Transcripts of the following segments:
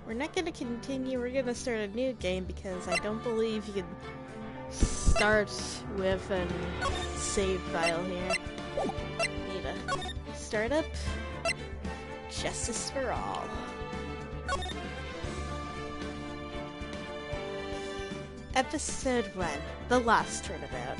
We're not gonna continue, we're gonna start a new game because I don't believe you can start with a save file here. Need a startup. Justice for all. Episode 1. The Lost Turnabout.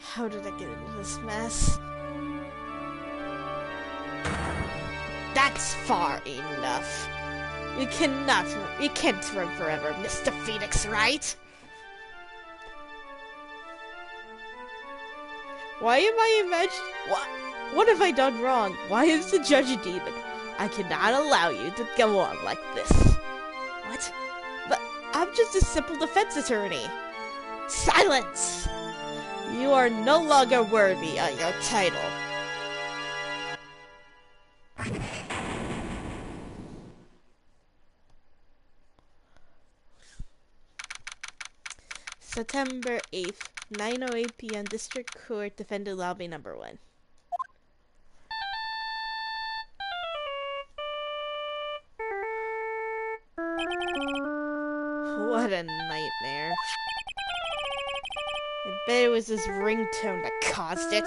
How did I get into this mess? That's far enough. You can't run forever, Mr. Phoenix, right? Why am I imagining? What have I done wrong? Why is the judge a demon? I cannot allow you to go on like this. What? But I'm just a simple defense attorney. Silence! You are no longer worthy of your title. September 8th, 9:08 p.m. District Court, Defendant Lobby Number 1. What a nightmare. I bet it was his ringtone that caused it.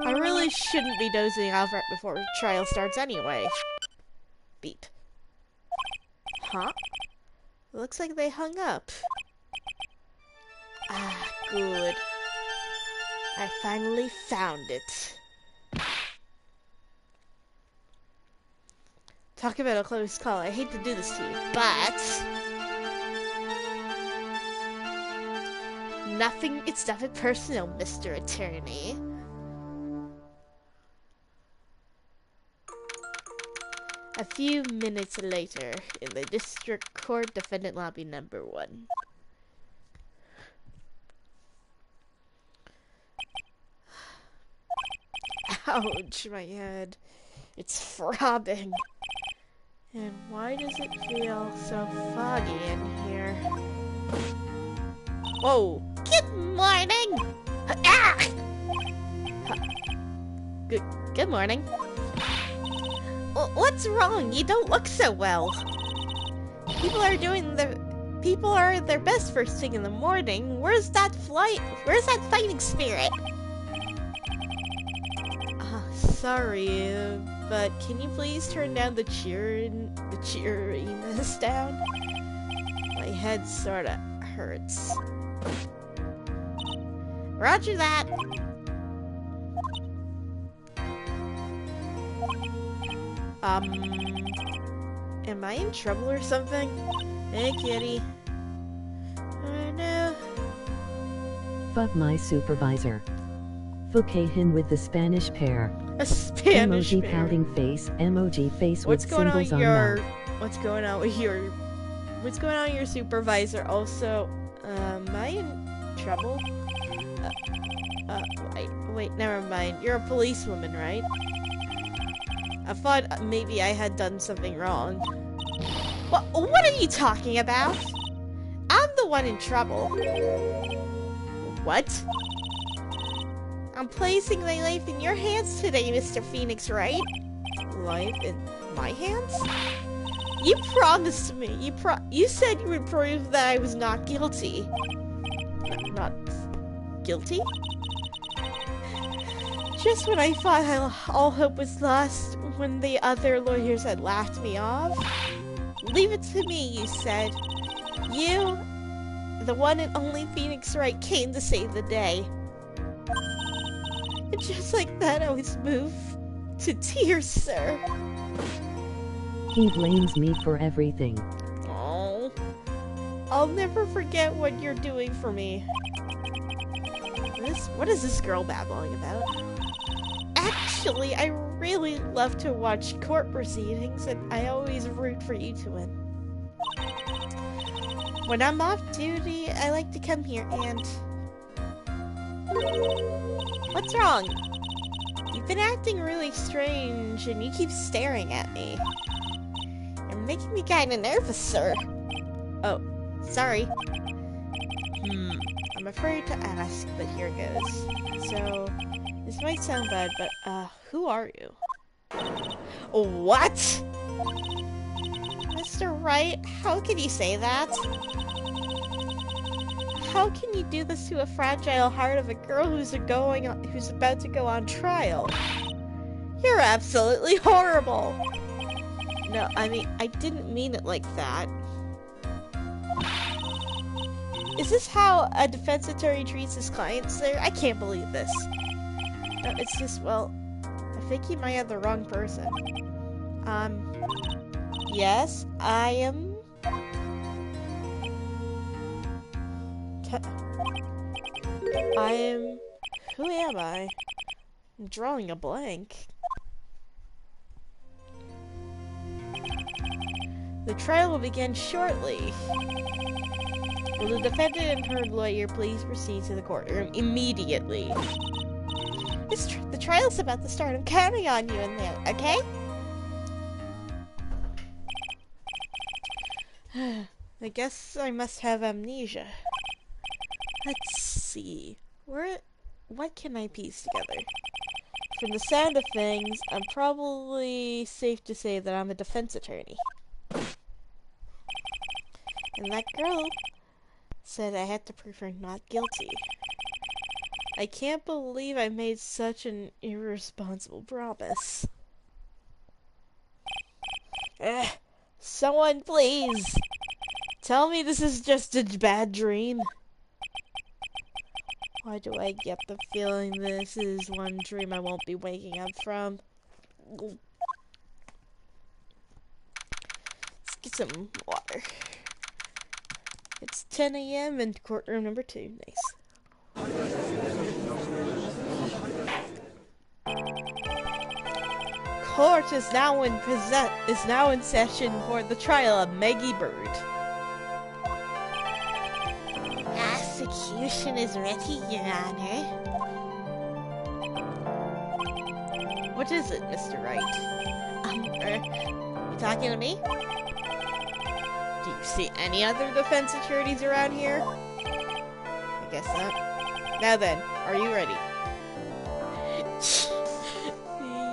I really shouldn't be dozing off right before the trial starts anyway. Beep. Huh? Looks like they hung up. Ah, good. I finally found it. Talk about a close call. I hate to do this to you, but... It's nothing personal, Mr. Attorney. A few minutes later, in the District Court, Defendant Lobby Number 1. Ouch, my head. It's throbbing. And why does it feel so foggy in here? Whoa! Good morning! Ah! Good morning. What's wrong? You don't look so well. People are their best first thing in the morning. Where's that fighting spirit? Sorry, but can you please turn down the cheeriness down? My head sorta hurts. Roger that. Am I in trouble or something? Hey, kitty. Oh no. Fuck my supervisor. Fuck-hin with the Spanish pear. A Spanish emoji pear. Pouting face. Emoji face with symbols on mouth. What's going on with your supervisor? Also, am I in trouble? Wait, never mind. You're a policewoman, right? I thought maybe I had done something wrong. What are you talking about? I'm the one in trouble. What? I'm placing my life in your hands today, Mr. Phoenix, right? Life in my hands? You promised me. You said you would prove that I was not guilty. Not guilty? Just when I thought all hope was lost, when the other lawyers had laughed me off. Leave it to me, you said. You, the one and only Phoenix Wright, came to save the day. And just like that, I was moved to tears, sir. He blames me for everything. Oh, I'll never forget what you're doing for me. What is this girl babbling about? Actually, I really love to watch court proceedings, and I always root for you to win. When I'm off duty, I like to come here and... What's wrong? You've been acting really strange, and you keep staring at me. You're making me kinda nervous, sir. Oh, sorry. I'm afraid to ask, but here goes. So, this might sound bad, but, who are you? What? Mr. Wright, how can you say that? How can you do this to a fragile heart of a girl who's about to go on trial? You're absolutely horrible! No, I mean, I didn't mean it like that. Is this how a defense attorney treats his clients, sir? I can't believe this. No, it's just, well, I think you might have the wrong person. Yes, I am... Who am I? I'm drawing a blank. The trial will begin shortly. Will the defendant and her lawyer please proceed to the courtroom immediately? The trial's about to start. I'm counting on you in there, okay? I guess I must have amnesia. Let's see. What can I piece together? From the sound of things, I'm probably safe to say that I'm a defense attorney. And that girl said I had to prove her not guilty. I can't believe I made such an irresponsible promise. Someone please! Tell me this is just a bad dream. Why do I get the feeling this is one dream I won't be waking up from? Let's get some water. It's 10 a.m. in courtroom number 2. Nice. Court is now in session for the trial of Maggie Bird. Execution is ready, Your Honor. What is it, Mr. Wright? You talking to me? Do you see any other defense attorneys around here? I guess not. Now then, are you ready?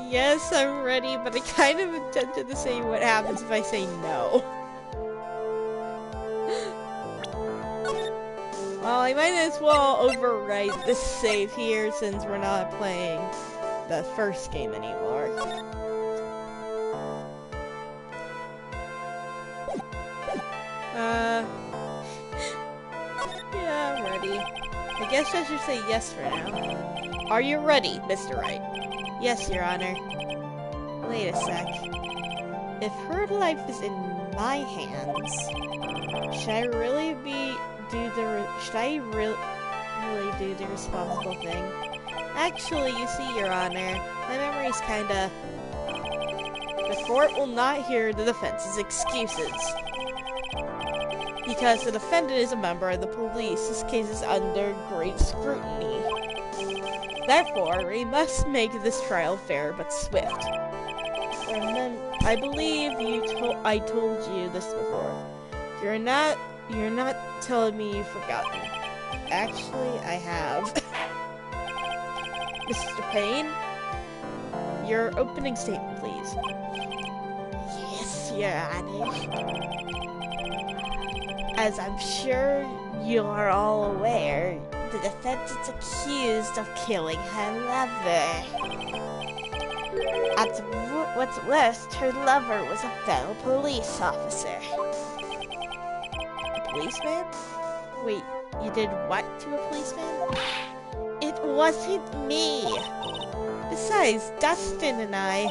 Yes, I'm ready, but I kind of intended to say what happens if I say no. Well, I might as well overwrite this save here since we're not playing the first game anymore. Yeah, I'm ready. I guess I should say yes for now. Are you ready, Mr. Wright? Yes, Your Honor. Wait a sec. If her life is in my hands, should I really do the responsible thing? Actually, you see, Your Honor, my memory's kinda... The court will not hear the defense's excuses. Because the defendant is a member of the police, this case is under great scrutiny. Therefore, we must make this trial fair but swift. And then, I believe I told you this before. You're not telling me you've forgotten. Actually, I have. Mr. Payne, your opening statement, please. Yes, Your Honor. As I'm sure you are all aware, the defense is accused of killing her lover. At what's worse, her lover was a fellow police officer. A policeman? Wait, you did what to a policeman? It wasn't me. Besides, Dustin and I,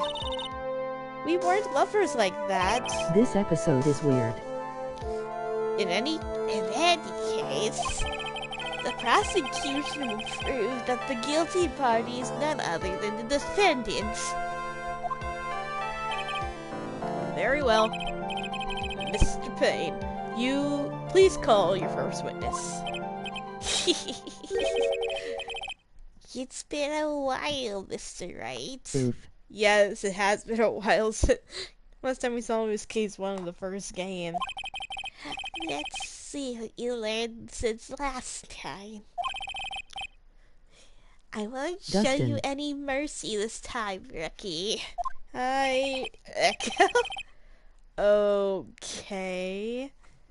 we weren't lovers like that. This episode is weird. In any case, the prosecution will prove that the guilty party is none other than the defendant. Very well. Mr. Payne, you please call your first witness. It's been a while, Mr. Wright. Oof. Yes, it has been a while since... Last time we saw him was case 1 of the first game. Let's see what you learned since last time. I won't show you any mercy this time, rookie. Hi, Echo. Okay.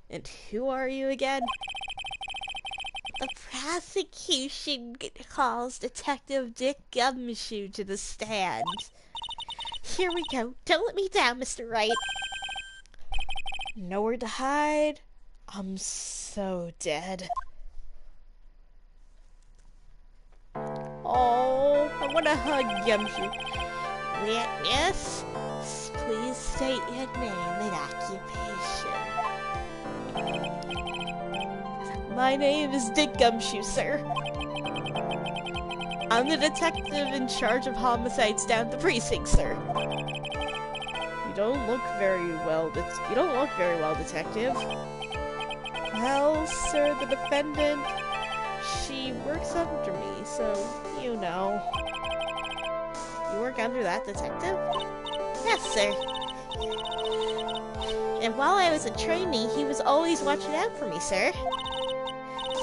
And who are you again? The prosecution calls Detective Dick Gumshoe to the stand. Here we go. Don't let me down, Mr. Wright. Nowhere to hide. I'm so dead. Oh, I want to hug Gumshoe. Witness, please state your name and occupation. My name is Dick Gumshoe, sir. I'm the detective in charge of homicides down at the precinct, sir. You don't look very well, detective. Well, sir, the defendant, she works under me, so, you know. You work under that detective? Yes, sir. And while I was a trainee, he was always watching out for me, sir.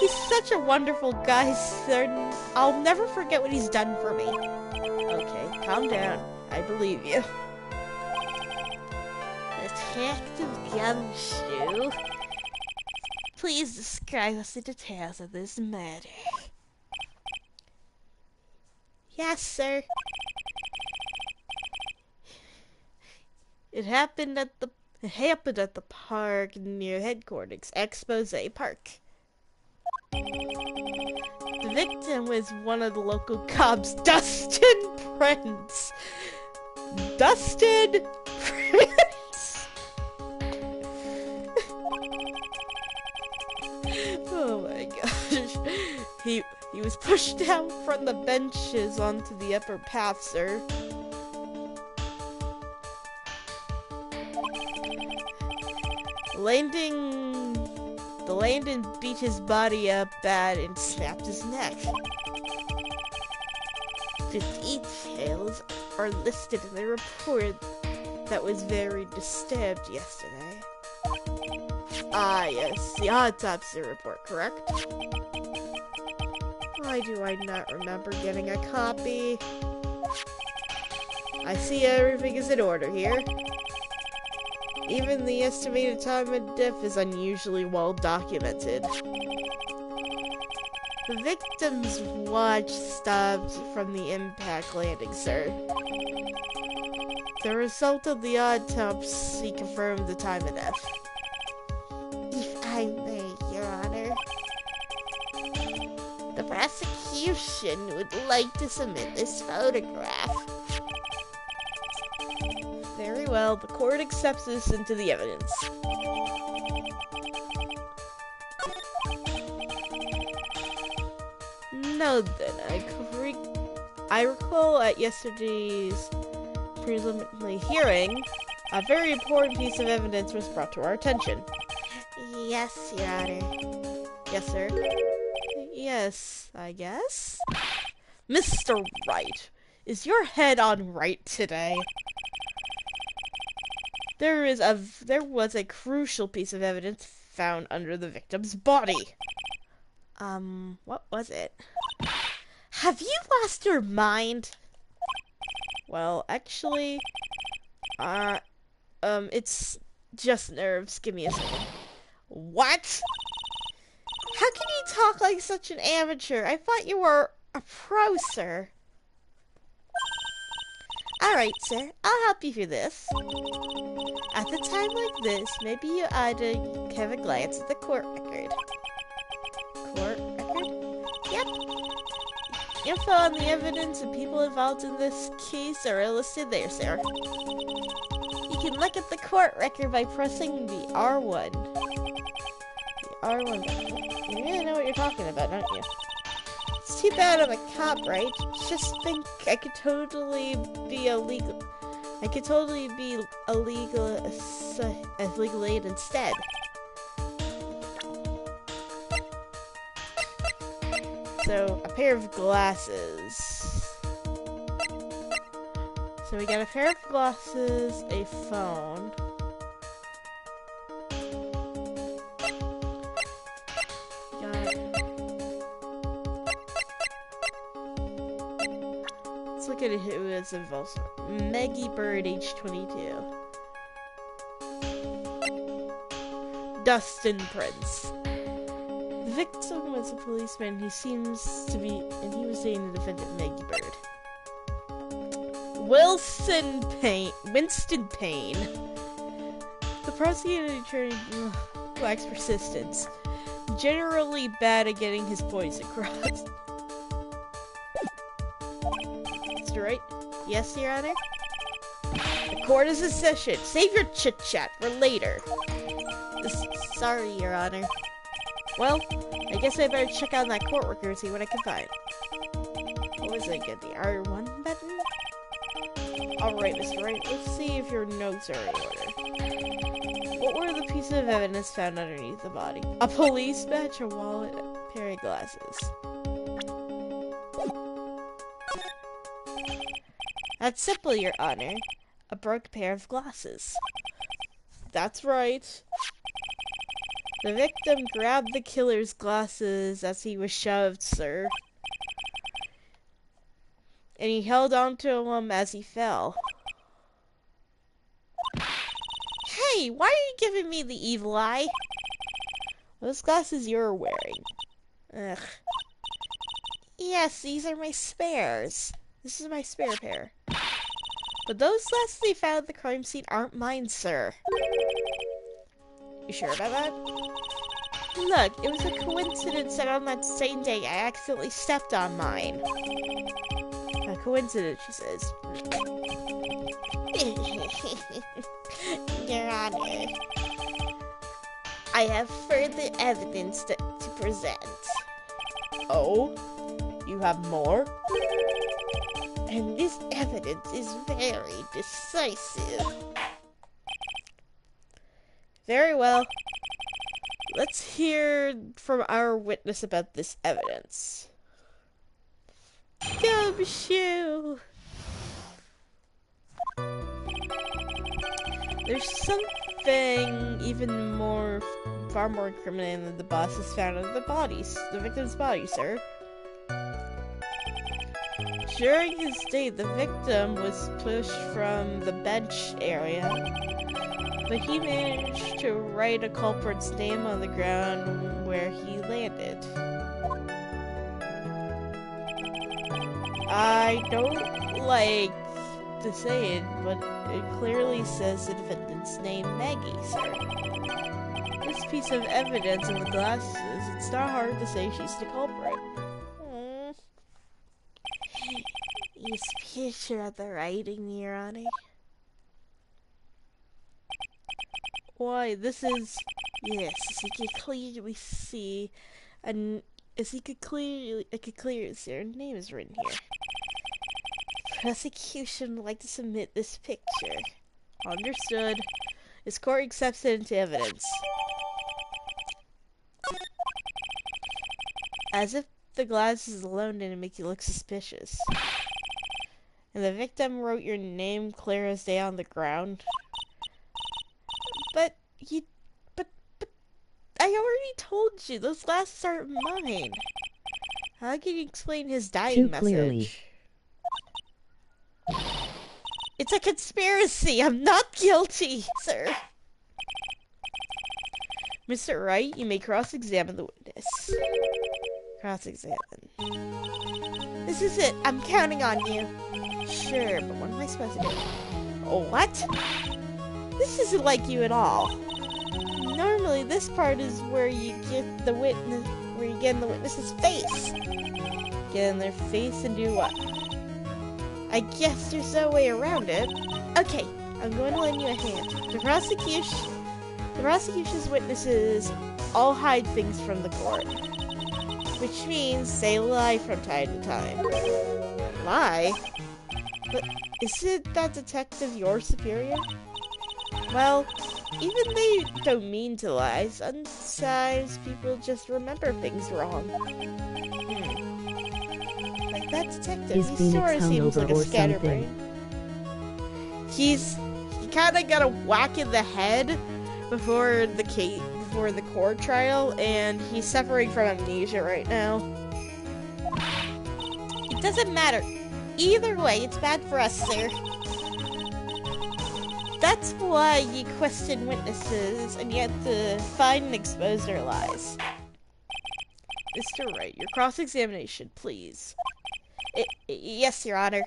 He's such a wonderful guy, sir. I'll never forget what he's done for me. Okay, calm down. I believe you. Detective Gumshoe, please describe us the details of this murder. Yes, sir. It happened at the park near headquarters, Expose Park. The victim was one of the local cops, Dustin Prince. Dustin Prince. Oh my gosh. He was pushed down from the benches onto the upper path, sir. The Landon beat his body up bad and snapped his neck. The details are listed in the report that was very disturbed yesterday. Ah, yes, the autopsy report, correct? Why do I not remember getting a copy? I see everything is in order here. Even the estimated time of death is unusually well documented. The victim's watch stopped from the impact landing, sir. The result of the autopsy confirmed the time of death. If I may, Your Honor, the prosecution would like to submit this photograph. Very well, the court accepts this into the evidence. Now then, I recall at yesterday's preliminary hearing, a very important piece of evidence was brought to our attention. Yes, Your Honor. Yes, sir. Yes, I guess. Mr. Wright, is your head on right today? There was a crucial piece of evidence found under the victim's body. What was it? Have you lost your mind? Well, actually, it's just nerves. Give me a second. What? How can you talk like such an amateur? I thought you were a pro, sir. Alright, sir. I'll help you through this. At a time like this, maybe you ought to have a glance at the court record. Court record? Yep. Info on the evidence and people involved in this case are listed there, sir. You can look at the court record by pressing the R1. The R1 button. You really know what you're talking about, don't you? It's too bad I'm a cop, right? Just think I could totally be a legal aid instead. So, a pair of glasses. So we got a pair of glasses, a phone. look at who is involved. Maggie Bird, age 22. Dustin Prince. The victim was a policeman who seems to be, and he was dating the defendant, Maggie Bird. Winston Payne. The prosecuting attorney lacks persistence. Generally bad at getting his points across. Mr. Wright? Yes, Your Honor? The court is in session. Save your chit-chat for later. Sorry, Your Honor. Well, I guess I better check out that court record and see what I can find. What was it again? The R1 button? Alright, Mr. Wright, let's see if your notes are in order. What were the pieces of evidence found underneath the body? A police badge, a wallet, a pair of glasses. That's simple, Your Honor. A broken pair of glasses. That's right. The victim grabbed the killer's glasses as he was shoved, sir. And he held on to them as he fell. Hey, why are you giving me the evil eye? Those glasses you're wearing. Ugh. Yes, these are my spares. This is my spare pair. But those glasses they found at the crime scene aren't mine, sir. You sure about that? Look, it was a coincidence that on that same day I accidentally stepped on mine. A coincidence, she says. Your Honor, I have further evidence to present. Oh? You have more? And this evidence is very decisive. Very well. Let's hear from our witness about this evidence. Gumshoe! There's something even more, far more incriminating than the bosses found in the victim's body, sir. During his day, the victim was pushed from the bench area, but he managed to write a culprit's name on the ground where he landed. I don't like to say it, but it clearly says the defendant's name, Maggie, sir. This piece of evidence in the glasses, it's not hard to say she's the culprit. You picture of the writing, Your Honor. Why, this is... Yes, as you can clearly see, and as you could clearly... I could clearly see her name is written here. Prosecution would like to submit this picture. Understood. This court accepts it into evidence. As if the glasses alone didn't make you look suspicious. And the victim wrote your name clear as day on the ground. But I already told you, those glasses aren't mine. How can you explain his dying message? Clearly. It's a conspiracy. I'm not guilty, sir. Mr. Wright, you may cross-examine the witness. Cross-examine. This is it. I'm counting on you. Sure, but what am I supposed to do? Oh, what? This isn't like you at all. Normally, this part is where you get the witness, where you get in the witness's face. Get in their face and do what? I guess there's no way around it. Okay, I'm going to lend you a hand. The prosecution's witnesses all hide things from the court. Which means they lie from time to time. Lie? But isn't that detective your superior? Well, even they don't mean to lie. Sometimes people just remember things wrong. Like that detective, he sort of seems like a scatterbrain. He kinda got a whack in the head before the court trial, and he's suffering from amnesia right now. It doesn't matter. Either way, it's bad for us, sir. That's why you question witnesses, and you have to find and expose their lies. Mr. Wright, your cross-examination, please. Yes, Your Honor.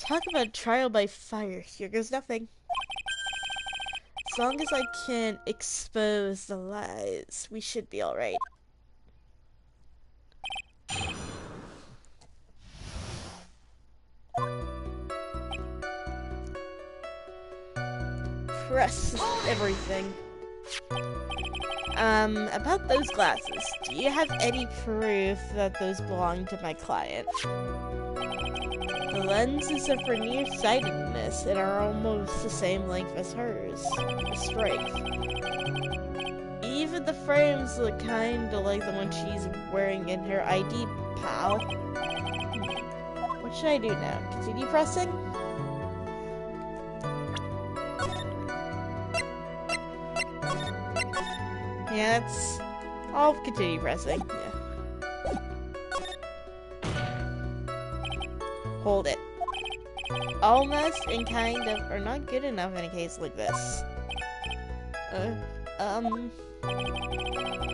Talk about trial by fire. Here goes nothing. As long as I can expose the lies, we should be alright. Press everything. About those glasses, do you have any proof that those belong to my client? The lenses are for nearsightedness and are almost the same length as hers. The strength. Even the frames look kinda like the one she's wearing in her ID, pal. What should I do now? Continue pressing? Yeah, I'll continue pressing. Yeah. Hold it. Almost and kind of are not good enough in a case like this.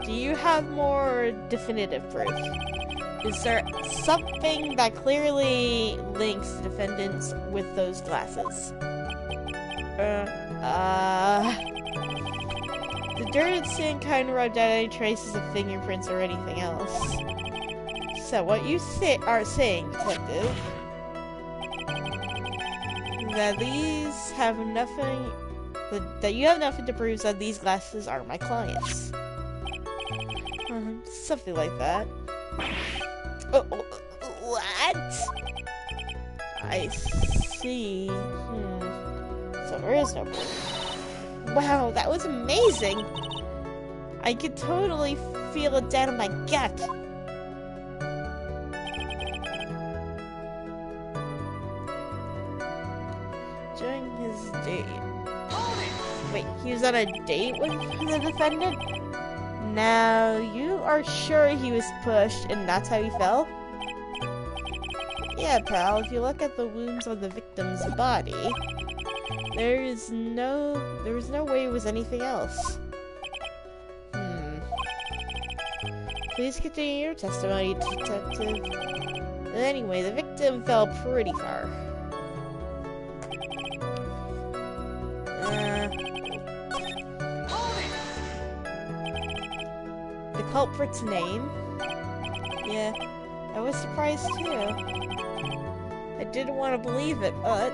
Do you have more definitive proof? Is there something that clearly links the defendants with those glasses? The dirt and sand kind of rubbed out any traces of fingerprints or anything else. So what you are saying, detective, that these have nothing, that you have nothing to prove that these glasses are my clients. Something like that. What? I see. So there is no proof. Wow, that was amazing! I could totally feel it down in my gut. During his date. Wait, he was on a date with the defendant? Now, you are sure he was pushed and that's how he fell? Yeah, pal, if you look at the wounds on the victim's body, there was no way it was anything else. Please continue your testimony, detective. Anyway, the victim fell pretty far. The culprit's name? Yeah, I was surprised too. I didn't want to believe it, but...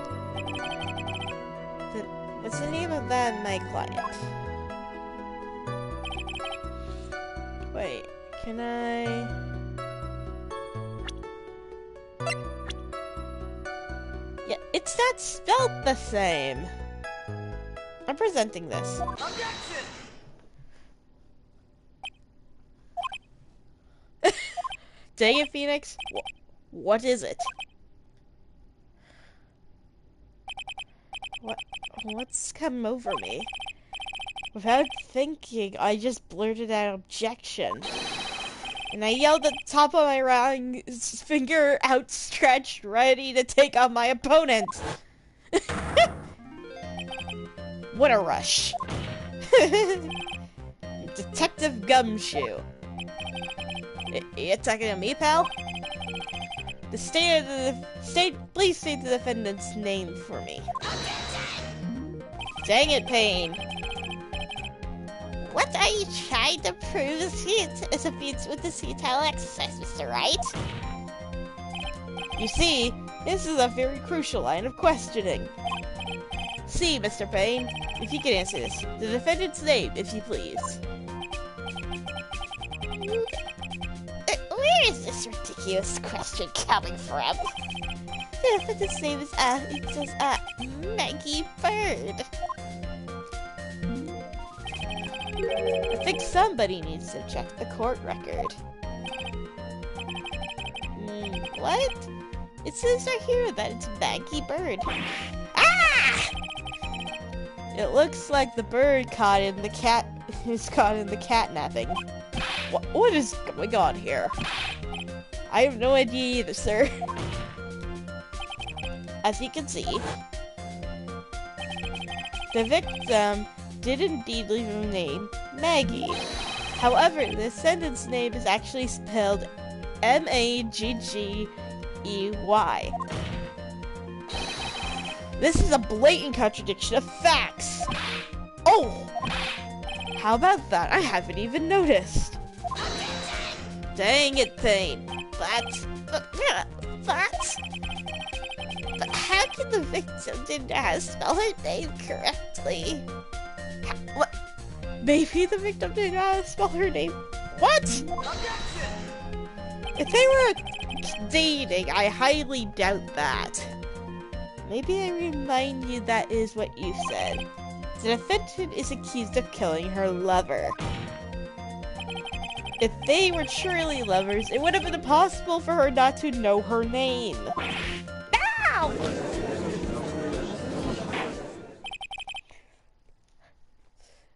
What's the name of that my client? Wait, can I... Yeah, it's not spelled the same. I'm presenting this. Objection! Dang it, Phoenix. What is it? What's come over me? Without thinking, I just blurted out objection. And I yelled at the top of my lungs, finger outstretched, ready to take on my opponent. What a rush. Detective Gumshoe. You talking to me, pal? Please state the defendant's name for me. Dang it, Payne. What are you trying to prove as a feat with this futile exercise, Mr. Wright? You see, this is a very crucial line of questioning. See, Mr. Payne, if you can answer this. The defendant's name, if you please. Where is this ridiculous question coming from? The defendant's name is, it says, Maggie Bird. I think somebody needs to check the court record. What? It says right here that it's Maggie Bird. Ah! It looks like the bird caught in the catnapping. What is going on here? I have no idea either, sir. As you can see, the victim did indeed leave a name, Maggie. However, the descendant's name is actually spelled Maggey. This is a blatant contradiction of facts. Oh! How about that? I haven't even noticed. Dang it, Thane. But how can the victim didn't know how to spell her name correctly? What? Maybe the victim didn't know how to spell her name. What? If they were dating, I highly doubt that. Maybe I remind you that is what you said. The defendant is accused of killing her lover. If they were truly lovers, it would have been impossible for her not to know her name. Ow!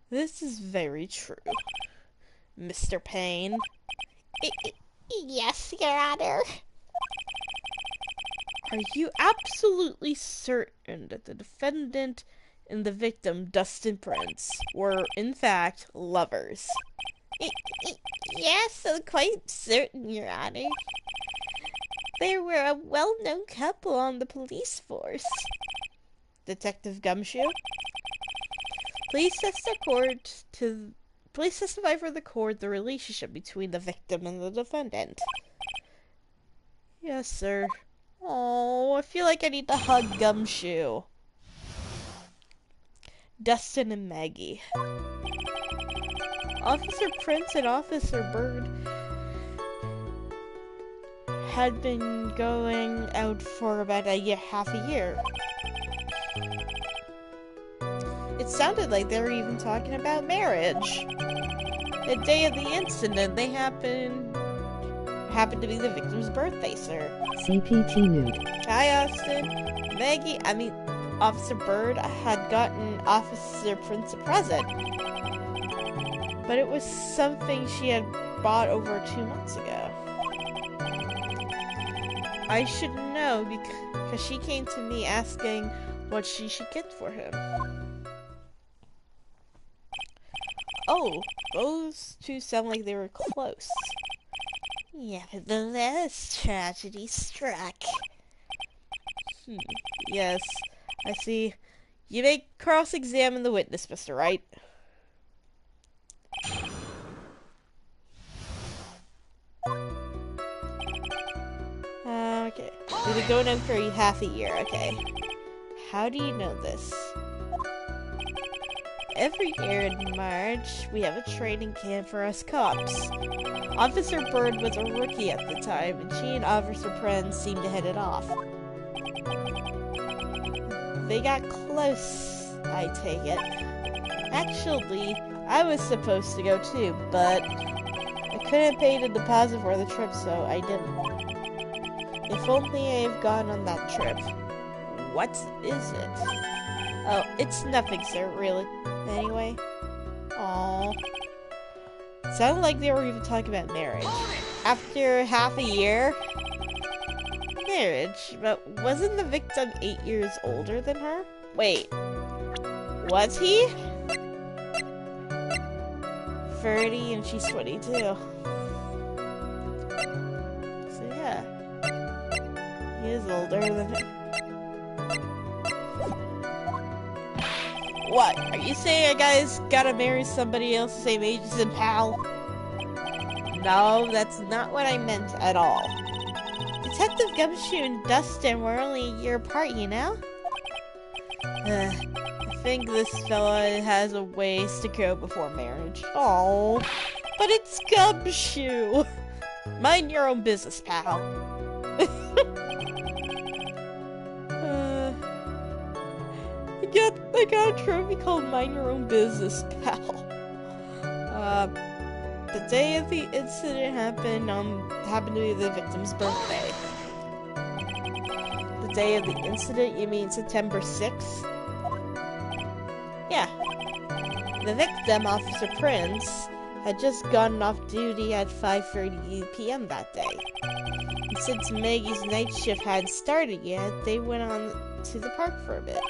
This is very true, Mr. Payne. Yes, Your Honor. Are you absolutely certain that the defendant and the victim, Dustin Prince, were in fact lovers? Yes, I'm quite certain, Your Honor. They were a well-known couple on the police force. Detective Gumshoe? Please testify for the court the relationship between the victim and the defendant. Yes, sir. Oh, I feel like I need to hug Gumshoe. Dustin and Maggie. Officer Prince and Officer Bird had been going out for about half a year. It sounded like they were even talking about marriage. The day of the incident, they happened to be the victim's birthday, sir. CPT nude. Hi, Austin. Officer Bird had gotten Officer Prince a present. But it was something she had bought over 2 months ago. I should know because she came to me asking what she should get for him. Oh, those two sound like they were close. Nevertheless, tragedy struck. Yes, I see. You may cross-examine the witness, Mr. Wright. Okay. We've been going on for half a year, okay. How do you know this? Every year in March, we have a training camp for us cops. Officer Bird was a rookie at the time, and she and Officer Prince seemed to hit it off. They got close, I take it. Actually, I was supposed to go too, but I couldn't pay the deposit for the trip, so I didn't. If only I had gone on that trip. What is it? Oh, it's nothing, sir, really. Anyway. Aww. Sounded like they were even talking about marriage. After half a year? Marriage? But wasn't the victim 8 years older than her? Wait. Was he? 30 and she's 22. So yeah. He is older than her. What? Are you saying a guy's gotta marry somebody else the same age as him, pal? No, that's not what I meant at all. Detective Gumshoe and Dustin were only a year apart, you know? I think this fella has a ways to go before marriage. Oh, but it's Gumshoe! Mind your own business, pal. I got a trophy called Mind Your Own Business, pal. The day of the incident happened to be the victim's birthday. The day of the incident, you mean September 6th? Yeah. The victim, Officer Prince, had just gotten off duty at 5:30 p.m. that day. And since Maggie's night shift hadn't started yet, they went on to the park for a bit.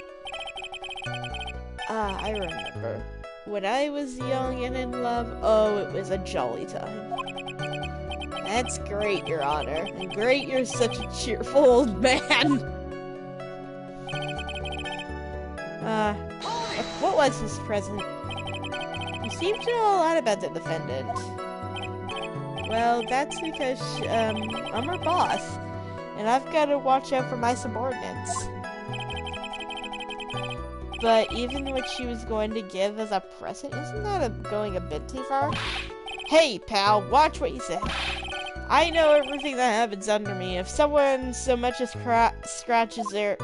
Ah, I remember. When I was young and in love, oh, it was a jolly time. That's great, Your Honor. And great you're such a cheerful old man. What was this present? You seem to know a lot about the defendant. Well, that's because, I'm her boss. And I've got to watch out for my subordinates. But even what she was going to give as a present, isn't that going a bit too far? Hey, pal, watch what you say. I know everything that happens under me. If someone so much as scratches their...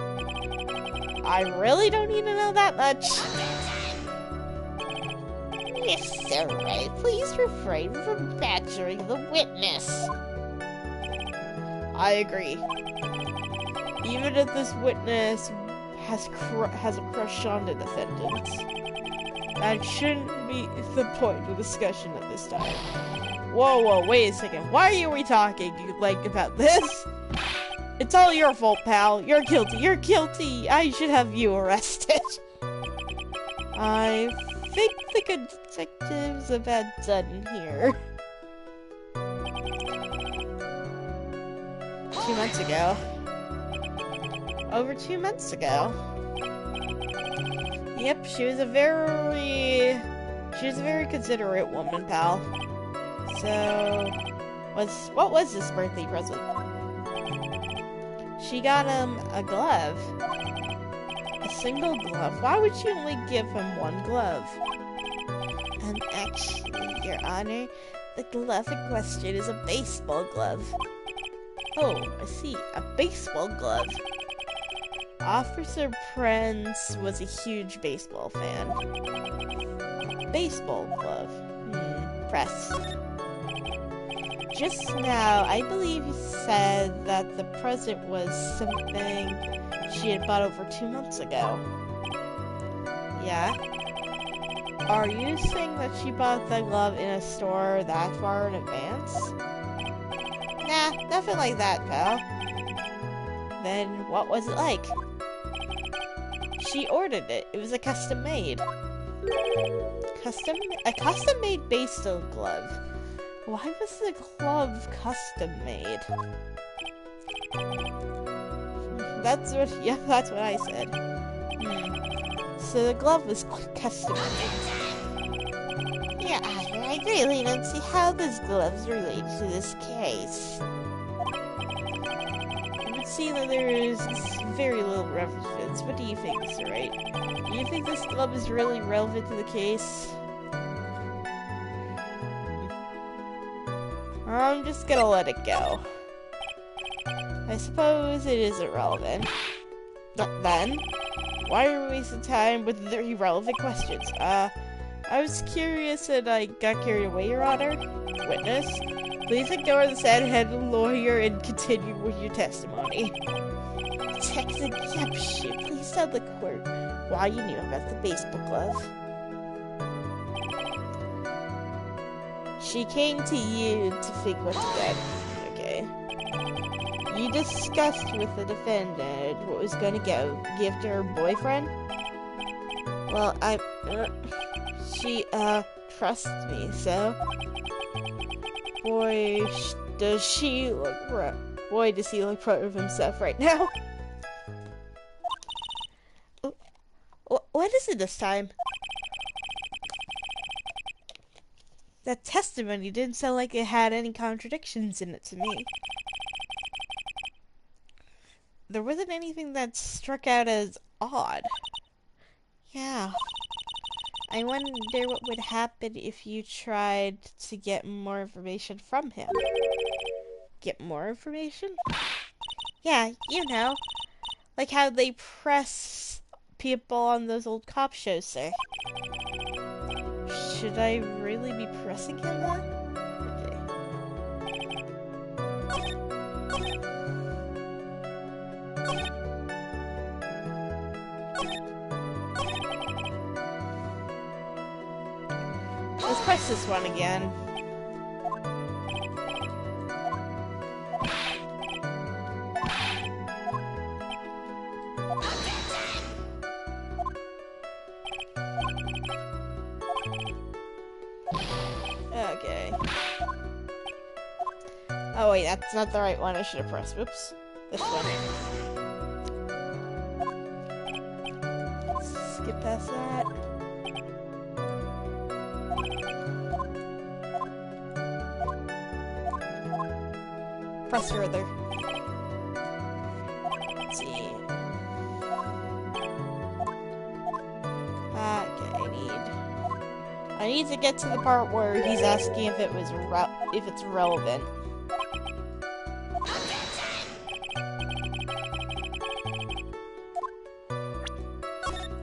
I really don't need to know that much. Mr. Wright, please refrain from badgering the witness. I agree. Even if this witness has a crush on the defendant, that shouldn't be the point of discussion at this time. Whoa, wait a second. Why are we talking, about this? It's all your fault, pal. You're guilty. I should have you arrested. I think the detectives have had done here. 2 months ago. Over 2 months ago. Yep, she was a very considerate woman, pal. So, what was this birthday present? She got him a glove. A single glove. Why would she only give him one glove? Actually, Your Honor, the glove in question is a baseball glove. Oh, I see. A baseball glove. Officer Prince was a huge baseball fan. Baseball glove. Press. Just now, I believe you said that the present was something she had bought over 2 months ago. Yeah? Are you saying that she bought the glove in a store that far in advance? Nah, nothing like that, pal. Then what was it like? She ordered it. It was a custom-made. A custom-made baseball glove. Why was the glove custom-made? That's what I said. So the glove was custom-made. Yeah, I really don't see how this glove's related to this case. It would seem that there is very little relevance. What do you think, Mr. Wright? Do you think this glove is really relevant to the case? I'm just gonna let it go. I suppose it is irrelevant. Then, why are we wasting time with the irrelevant questions? I was curious and I got carried away, Your Honor. Witness, please ignore the sad-headed lawyer and continue with your testimony. Detective Yepshit, please tell the court why you knew about the baseball glove. She came to you to figure what to get. Okay. You discussed with the defendant what was going to give to her boyfriend? Well, she, trusts me, so... Boy, does he look proud of himself right now. What is it this time? That testimony didn't sound like it had any contradictions in it to me. There wasn't anything that struck out as odd. Yeah. I wonder what would happen if you tried to get more information from him. Get more information? Yeah, you know. Like how they press people on those old cop shows say. Should I really be pressing him then? Let's press this one again. Okay. Oh wait, that's not the right one. I should have pressed. Whoops. This one. Skip past that. Press further. Let's see. Okay, I need to get to the part where he's asking if it's relevant.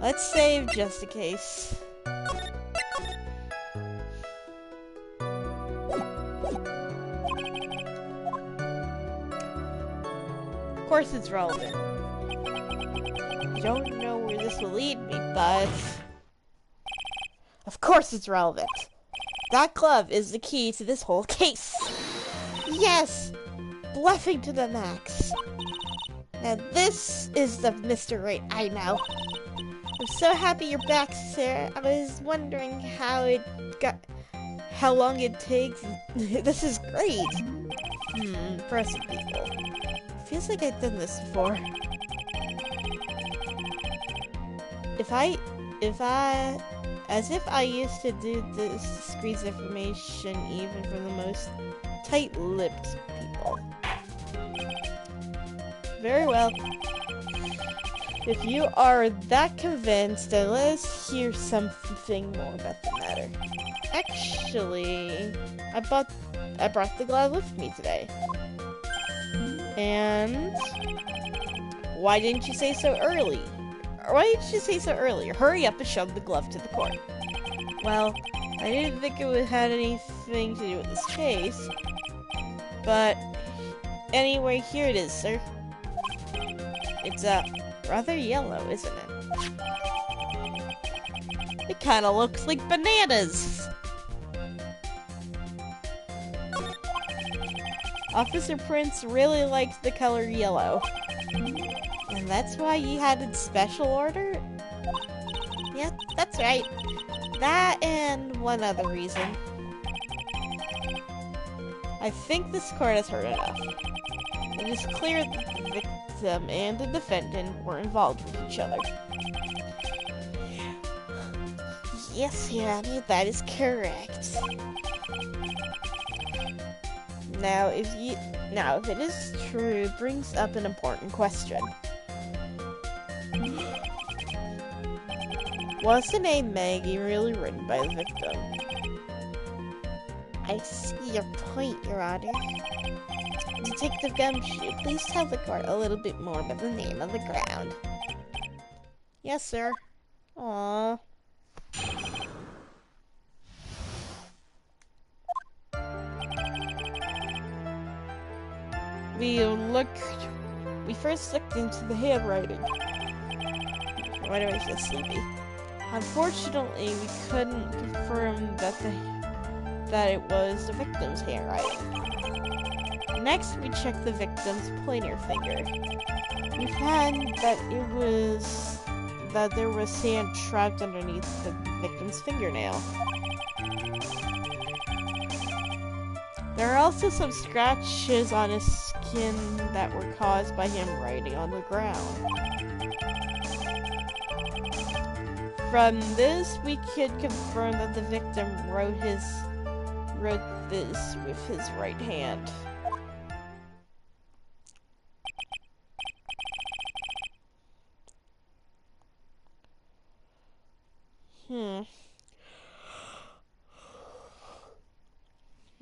Let's save just in case. Of course it's relevant. I don't know where this will lead me, but of course it's relevant. That glove is the key to this whole case. Yes! Bluffing to the max. Now this is the Mr. Wright I know. I'm so happy you're back, sir. I was wondering how long it takes. This is great. Impressive people. Feels like I've done this before. As if I used to do this squeeze information even for the most tight-lipped people. Very well. If you are that convinced, then let us hear something more about the matter. Actually, I brought the glove with me today. And why didn't you say so early? Why didn't you say so earlier? Hurry up and shove the glove to the court. Well, I didn't think it had anything to do with this case. But anyway, here it is, sir. It's rather yellow, isn't it? It kind of looks like bananas. Officer Prince really likes the color yellow. And that's why he had a special order? Yeah, that's right. That and one other reason. I think this court has heard enough. It is clear that the victim and the defendant were involved with each other. Yes, Your Honor, that is correct. Now, if it is true, it brings up an important question. Was the name Maggie really written by the victim? I see your point, Your Honor. Detective Gumshoe, please tell the court a little bit more about the name of the ground. Yes, sir. Aww. We first looked into the handwriting. Why do I feel sleepy? Unfortunately, we couldn't confirm that it was the victim's handwriting. Next, we checked the victim's pointer finger. We found that there was sand trapped underneath the victim's fingernail. There are also some scratches on his skin that were caused by him writing on the ground. From this, we could confirm that the victim wrote this with his right hand.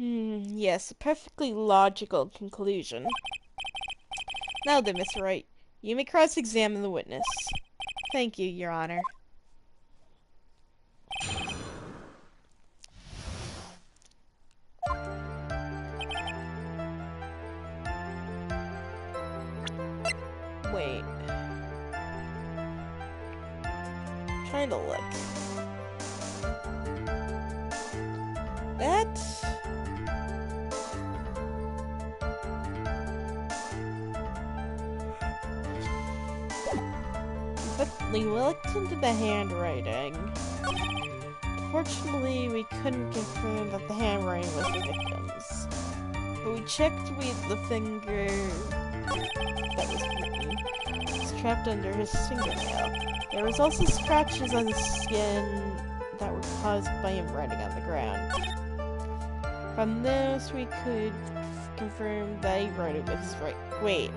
Yes, a perfectly logical conclusion. Now then, Mr. Wright, you may cross-examine the witness. Thank you, Your Honor. Wait. I'm trying to look. That... But we looked into the handwriting. Unfortunately, we couldn't confirm that the handwriting was the victim's. But we checked with the finger that was written. It was trapped under his fingernail. There was also scratches on his skin that were caused by him writing on the ground. From this, we could confirm that he wrote it with his right. Wait.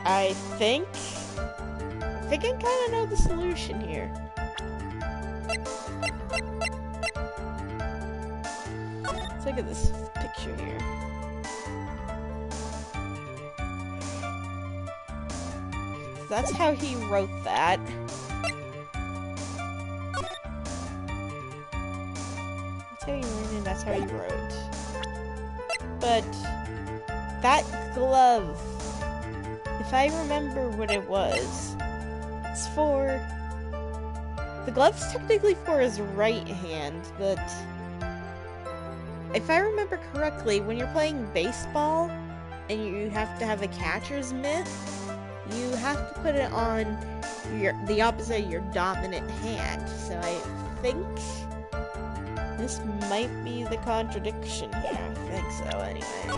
I think I kind of know the solution here. Let's look at this picture here. That's how he wrote that. That's how he wrote it, that's how he wrote. But that glove, if I remember what it was, it's for... The glove's technically for his right hand, but... If I remember correctly, when you're playing baseball, and you have to have a catcher's mitt, you have to put it on the opposite of your dominant hand. So I think this might be the contradiction here. I think so, anyway.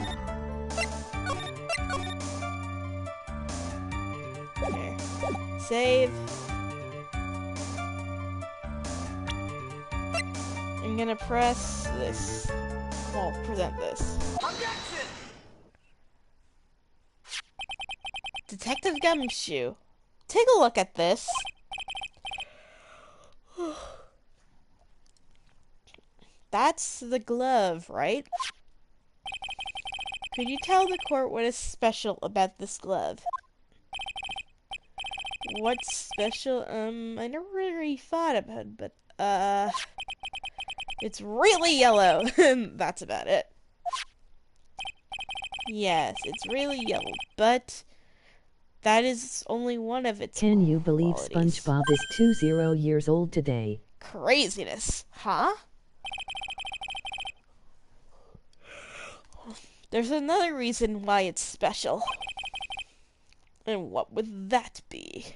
Okay. Save. I'm gonna press this. Well, present this. Detective Gumshoe, take a look at this. That's the glove, right? Could you tell the court what is special about this glove? What's special? I never really thought about it, but, it's really yellow. That's about it. Yes, it's really yellow, but that is only one of its Can you believe qualities. SpongeBob is 20 years old today? Craziness, huh? There's another reason why it's special. And what would that be?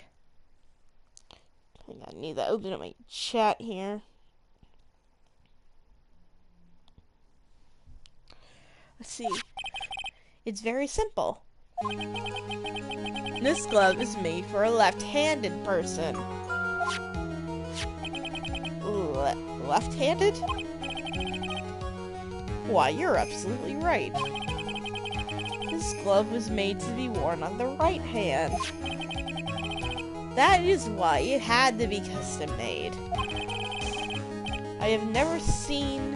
I need to open up my chat here. Let's see. It's very simple. This glove is made for a left-handed person. Left-handed? Why, you're absolutely right. This glove was made to be worn on the right hand. That is why it had to be custom made. I have never seen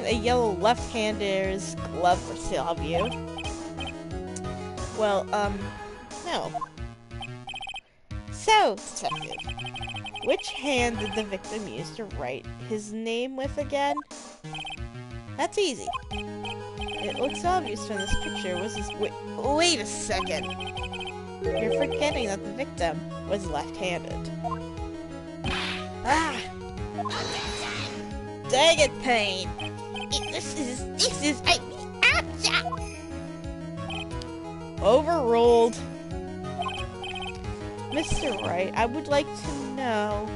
a yellow left-hander's glove for sale, have you? Well, no. So, detective, which hand did the victim use to write his name with again? That's easy. It looks obvious from this picture was his wait a second. You're forgetting that the victim was left-handed. Ah! Dang it, Pain! Overruled. Mr. Wright, I would like to know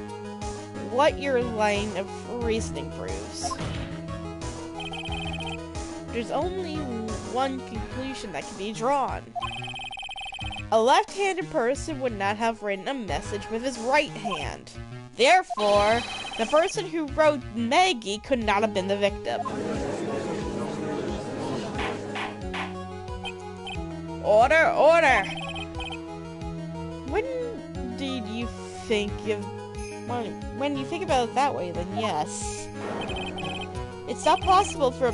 what your line of reasoning proves. There's only one conclusion that can be drawn. A left-handed person would not have written a message with his right hand. Therefore, the person who wrote Maggie could not have been the victim. Order, order! When you think about it that way, then yes. It's not possible for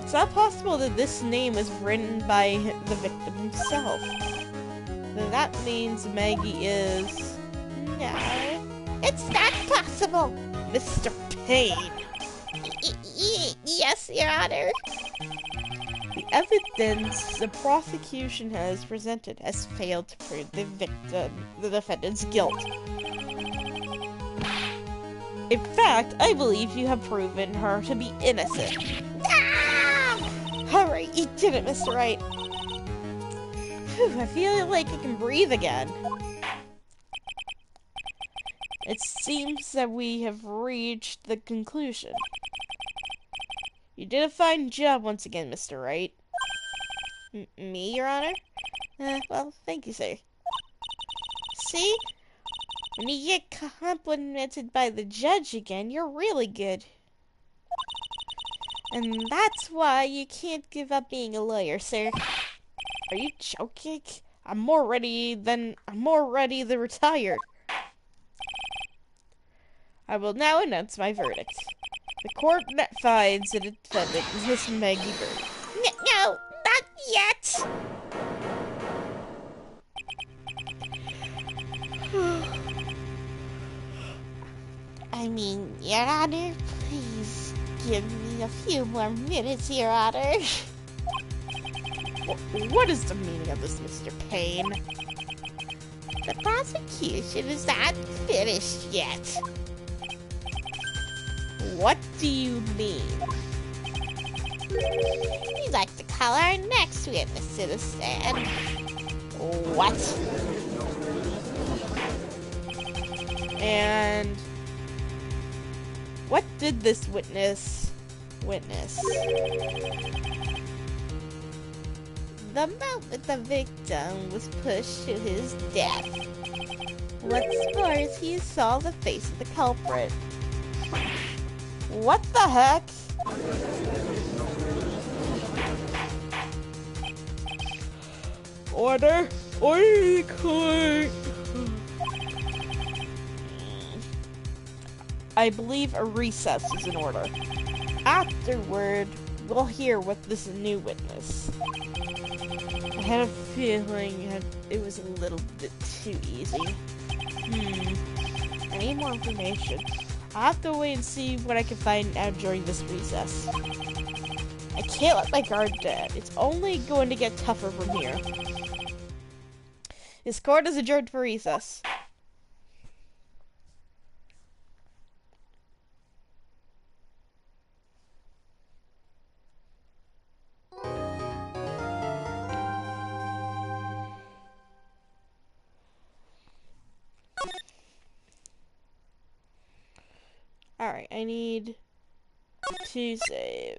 It's not possible that this name was written by the victim himself. Then that means Maggie is... No, it's not possible, Mr. Payne. Yes, Your Honor. The evidence the prosecution has presented has failed to prove the defendant's guilt. In fact, I believe you have proven her to be innocent. Ah! Alright, you did it, Mr. Wright. Whew, I feel like I can breathe again. It seems that we have reached the conclusion. You did a fine job once again, Mr. Wright. Me, Your Honor? Well, thank you, sir. See? When you get complimented by the judge again, you're really good. And that's why you can't give up being a lawyer, sir. Are you joking? I'm more ready than retire. I will now announce my verdict. The court finds the defendant, Miss Maggie Bird. No, not yet! I mean, Your Honor, please give me a few more minutes, Your Honor. What is the meaning of this, Mr. Payne? The prosecution is not finished yet. What do you mean? We'd like to call our next witness to the stand. What? And what did this witness witness? The moment the victim was pushed to his death. What's more is he saw the face of the culprit. What the heck? Order! I could. I believe a recess is in order. Afterward, we'll hear what this new witness. I had a feeling it was a little bit too easy. I need more information. I'll have to wait and see what I can find out during this recess. I can't let my guard down. It's only going to get tougher from here. This court is adjourned for recess. Alright, I need to save.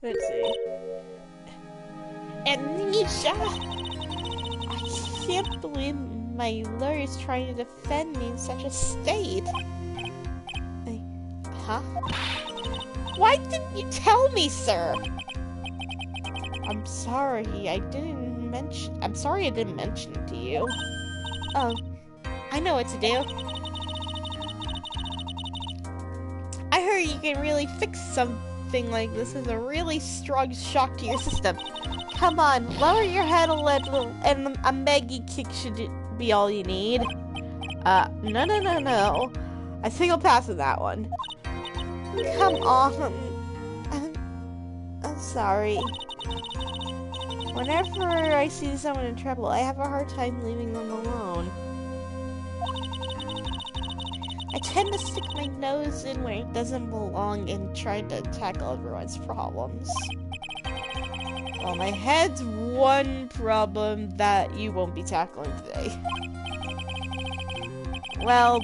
Let's see. Amnesia! I can't believe my lawyer is trying to defend me in such a state. Huh? Why didn't you tell me, sir? I'm sorry I didn't mention it to you. Oh, I know what to do. I heard you can really fix something like this as a really strong shock to your system. Come on, lower your head a little, and a Maggie kick should be all you need. No. I think I'll pass on that one. Come on. I'm sorry. Whenever I see someone in trouble, I have a hard time leaving them alone. I tend to stick my nose in where it doesn't belong and try to tackle everyone's problems. Well, my head's one problem that you won't be tackling today. Well,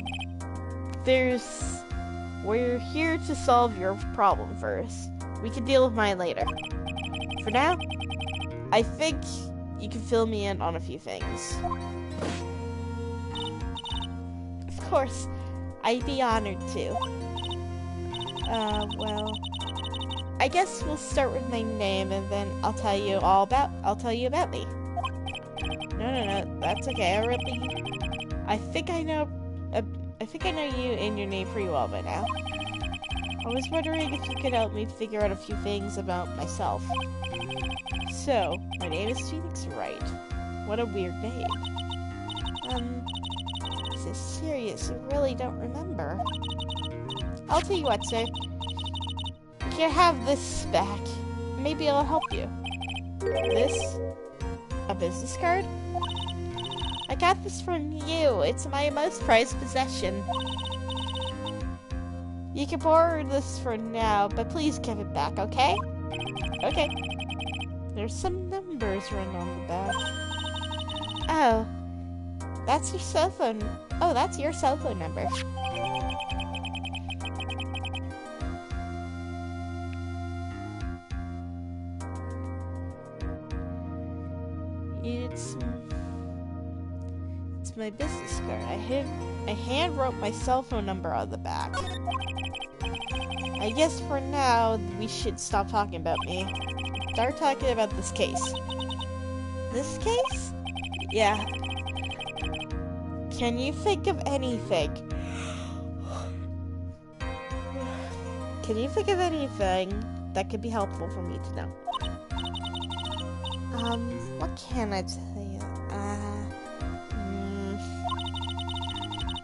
we're here to solve your problem first. We can deal with mine later. For now, I think you can fill me in on a few things. Of course, I'd be honored to. Well, I guess we'll start with my name, and then I'll tell you about me. No, that's okay. I think I know you and your name pretty well by now. I was wondering if you could help me figure out a few things about myself. So, my name is Phoenix Wright. What a weird name. Is this serious? You really don't remember? I'll tell you what, sir. You can have this back. Maybe it'll help you. This? A business card? I got this from you. It's my most prized possession. You can borrow this for now, but please give it back, okay? Okay. There's some numbers written on the back. Oh. That's your cell phone. Oh, that's your cell phone number. It's my business card. I hand wrote my cell phone number on the back. I guess for now we should stop talking about me. Start talking about this case. This case? Yeah. Can you think of anything? Can you think of anything that could be helpful for me to know? What can I tell you?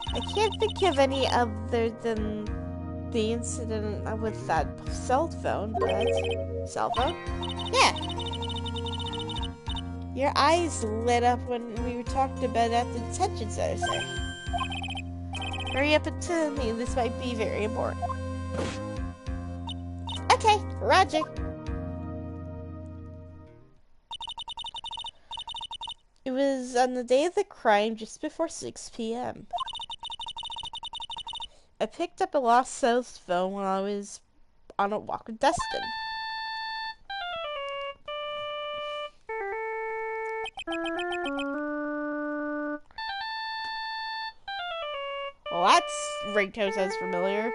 I can't think of any other than the incident with that cell phone, but... Cell phone? Yeah! Your eyes lit up when we were talking about at the detention center, sir. Hurry up and tell me, this might be very important. Okay, roger. It was on the day of the crime, just before 6 p.m. I picked up a lost cell phone when I was on a walk with Dustin. Well, that's ringtone sounds familiar.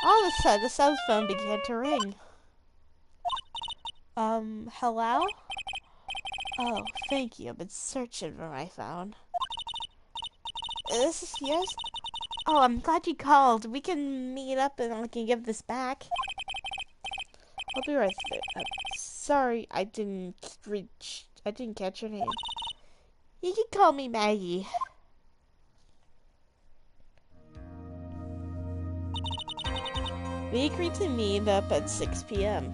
All of a sudden, the cell phone began to ring. Hello? Oh, thank you. I've been searching for my phone. This is yours? Oh, I'm glad you called. We can meet up and I can give this back. I'll be right there. Sorry, I didn't catch your name. You can call me Maggie. We agreed to meet up at 6 p.m.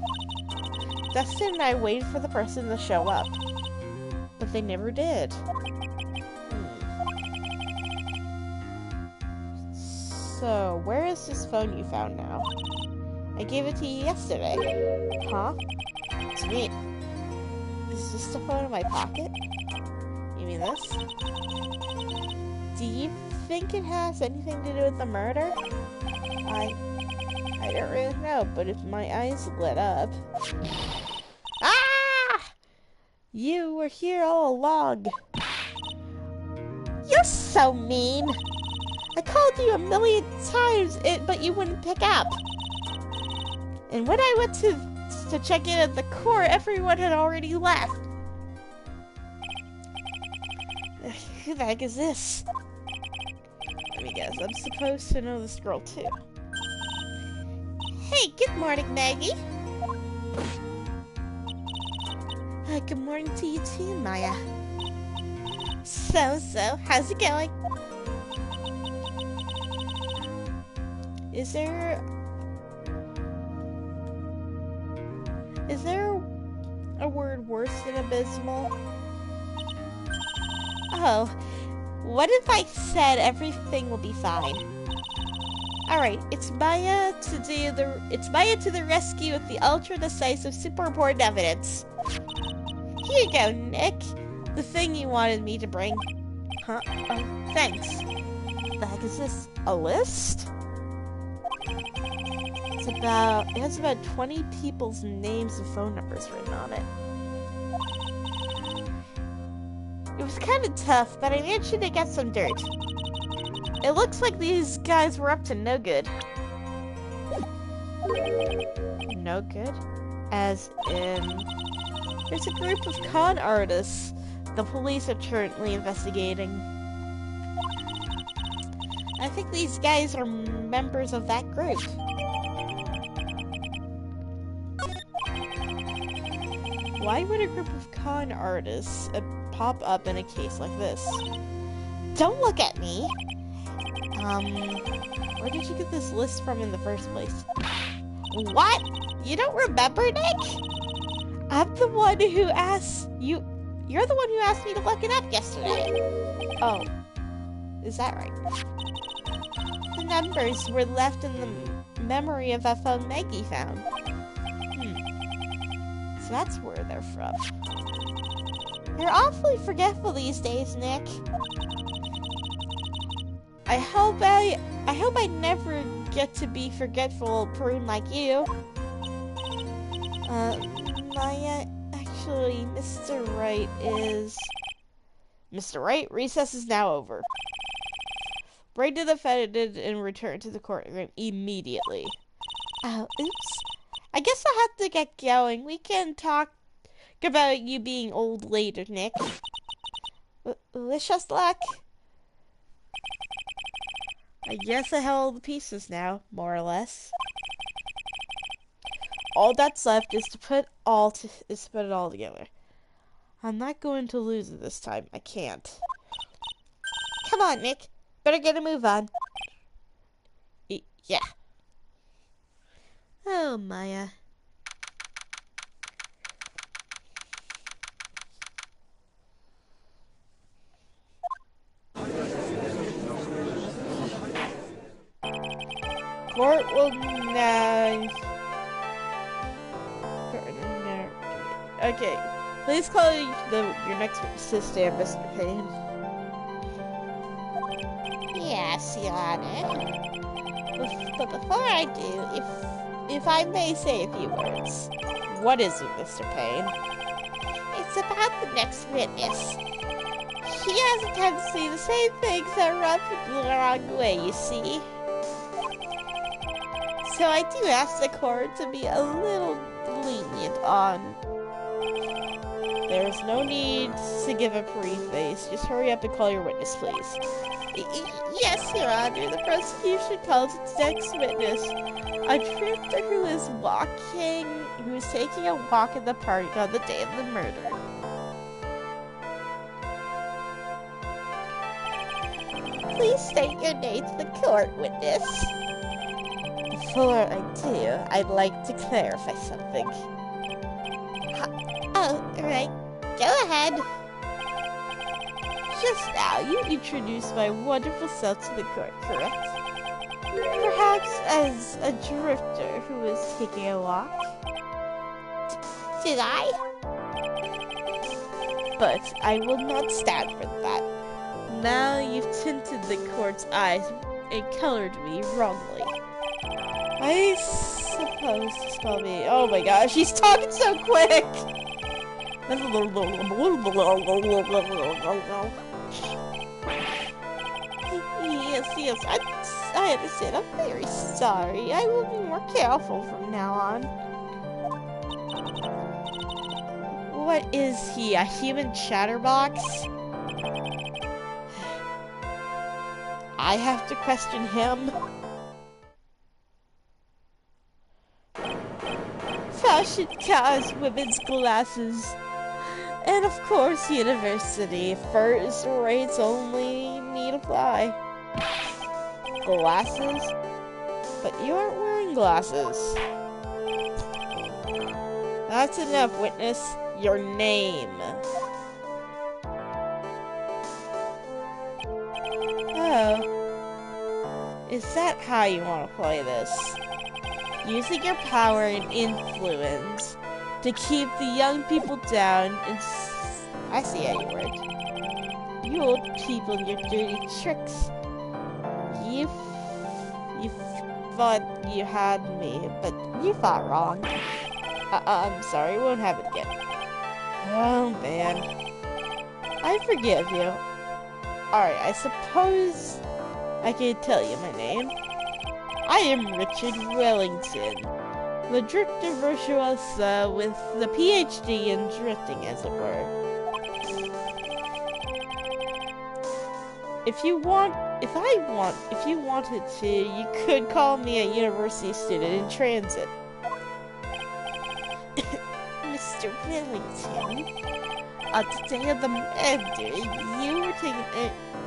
Dustin and I waited for the person to show up, but they never did. So, where is this phone you found now? I gave it to you yesterday. Huh? It's me. Is this the phone in my pocket? You mean this? Do you think it has anything to do with the murder? I don't really know, but if my eyes lit up... Ah! You were here all along. You're so mean. I called you a million times, but you wouldn't pick up. And when I went to check in at the court, everyone had already left. Who the heck is this? Let me guess, I'm supposed to know this girl too. Hey, good morning, Maggie. Good morning to you too, Maya. So, how's it going? Is there a word worse than abysmal? Oh, what if I said everything will be fine? Alright, it's Maya to the rescue with the ultra decisive super important evidence. Here you go, Nick. The thing you wanted me to bring. Huh? Oh, thanks. What the heck is this? A list? It has about 20 people's names and phone numbers written on it. It was kind of tough, but I managed to get some dirt. It looks like these guys were up to no good. No good? As in... There's a group of con artists the police are currently investigating. I think these guys are members of that group. Why would a group of con artists pop up in a case like this? Don't look at me! Where did you get this list from in the first place? What? You don't remember, Nick? I'm the one who asked you. You're the one who asked me to look it up yesterday. Oh, is that right? The numbers were left in the memory of that phone Maggie found. So that's where they're from. You're awfully forgetful these days, Nick. I hope I never get to be forgetful prune like you. Maya, actually, Mr. Wright is... Mr. Wright, recess is now over. Bring the defendant and return to the courtroom immediately. Oh, oops. I guess I'll have to get going. We can talk about you being old later, Nick. Wish us luck. I guess I have all the pieces now, more or less. All that's left is to put it all together. I'm not going to lose it this time. I can't. Come on, Nick. Better get a move on. Yeah. Oh, Maya. Court will now... Okay. Please call your next witness to stand, Mr. Payne. Yes, Your Honor. But before I do, if I may say a few words. What is it, Mr. Payne? It's about the next witness. He has a tendency to say things that rub people the wrong way, you see. So I do ask the court to be a little lenient on... There's no need to give a preface. Just hurry up and call your witness, please. Yes, Your Honor. The prosecution calls its next witness a drifter who is taking a walk in the park on the day of the murder. Please state your name to the court, witness. Before I do, I'd like to clarify something. Oh, right. Go ahead. Just now, you introduced my wonderful self to the court, correct? Perhaps as a drifter who was taking a walk? Did I? But I will not stand for that. Now you've tinted the court's eyes and colored me wrongly. I suppose to spell me... Oh my gosh, he's talking so quick! Yes, I understand. I'm very sorry. I will be more careful from now on. What is he, a human chatterbox? I have to question him. Fashion cars, women's glasses. And of course, university. First rates only need apply. Glasses? But you aren't wearing glasses. That's enough, witness. Your name. Oh. Is that how you want to play this? Using your power and influence to keep the young people down and I see how you work. You old people and your dirty tricks. You thought you had me, but you thought wrong. I'm sorry, won't have it again. Oh, man. I forgive you. Alright, I suppose I can tell you my name. I am Richard Wellington, the drifter virtuoso with the PhD in drifting, as it were. If you wanted to, you could call me a university student in transit. Mr. Wellington, on the day of the murder, you were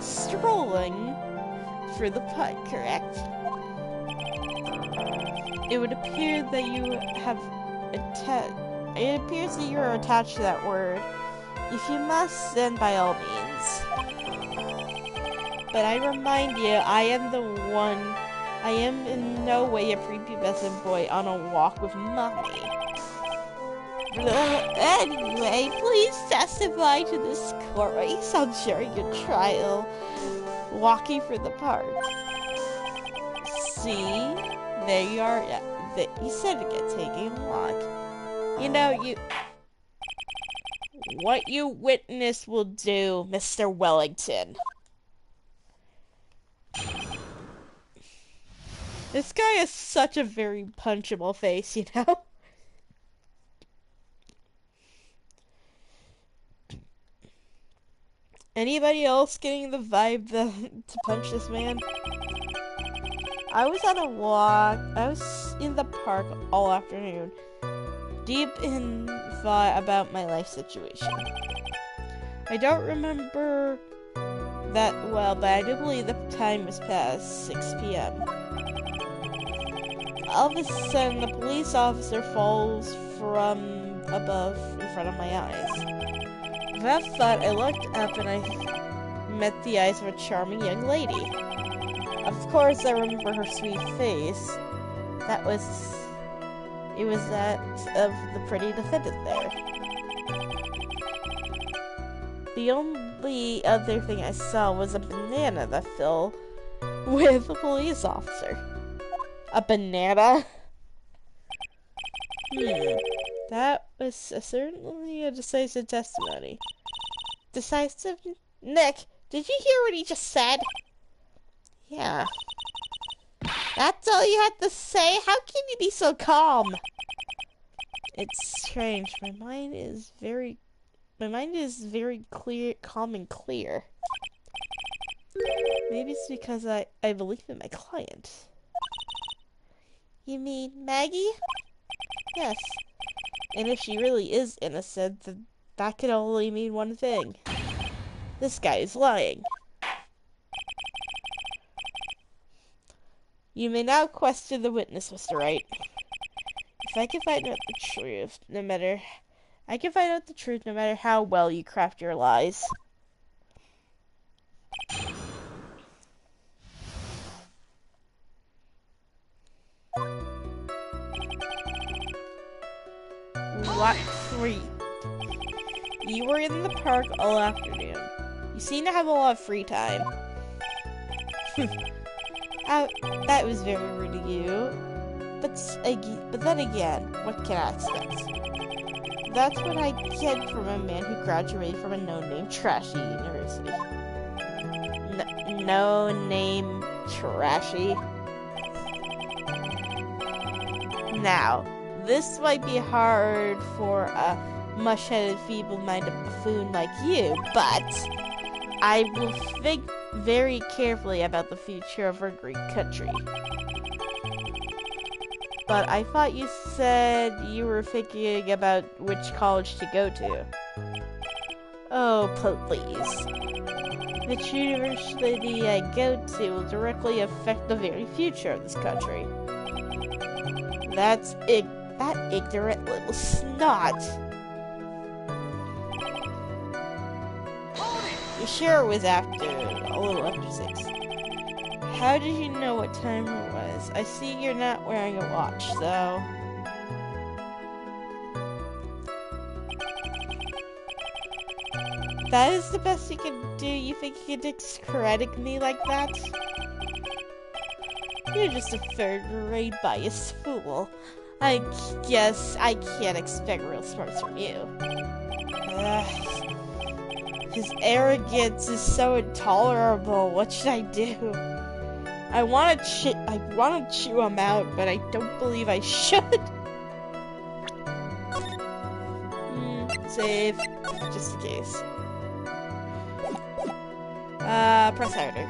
strolling for the putt, correct? It would appear that you have It appears that you are attached to that word. If you must, then by all means. But I remind you, I am in no way a prepubescent boy on a walk with mommy. Anyway, please testify to this court race during your trial. Walking for the park. See? There you are. You said it gets taking a walk. You know, what you witness will do, Mr. Wellington. This guy has such a very punchable face, you know? Anybody else getting the vibe to punch this man? I was on a walk. I was in the park all afternoon, deep in thought about my life situation. I don't remember that well, but I do believe the time was past 6 p.m. All of a sudden, the police officer falls from above in front of my eyes. Without thought, I looked up and I met the eyes of a charming young lady. Of course, I remember her sweet face. It was that of the pretty defendant there. The only other thing I saw was a banana that fell with a police officer. A banana? That was certainly a decisive testimony. Decisive? Nick, did you hear what he just said? Yeah. That's all you had to say? How can you be so calm? It's strange. My mind is very clear, calm and clear. Maybe it's because I believe in my client. You mean Maggie? Yes. And if she really is innocent, then that could only mean one thing. This guy is lying. You may now question the witness, Mr. Wright. If I can find out the truth, no matter how well you craft your lies. What? You were in the park all afternoon. You seem to have a lot of free time. That was very rude of you. But then again, what can I expect? That's what I get from a man who graduated from a no-name trashy university. No-name trashy? Now, this might be hard for a mush-headed, feeble-minded buffoon like you, but I will think very carefully about the future of our great country. But I thought you said you were thinking about which college to go to. Oh, please. Which university I go to will directly affect the very future of this country. That ignorant little snot. You sure it was a little after 6. How did you know what time it was? I see you're not wearing a watch, though. That is the best you can do? You think you can discredit me like that? You're just a third-rate biased fool. I guess I can't expect real smarts from you. His arrogance is so intolerable. What should I do? I want to chew him out, but I don't believe I should. Save, just in case. Press harder.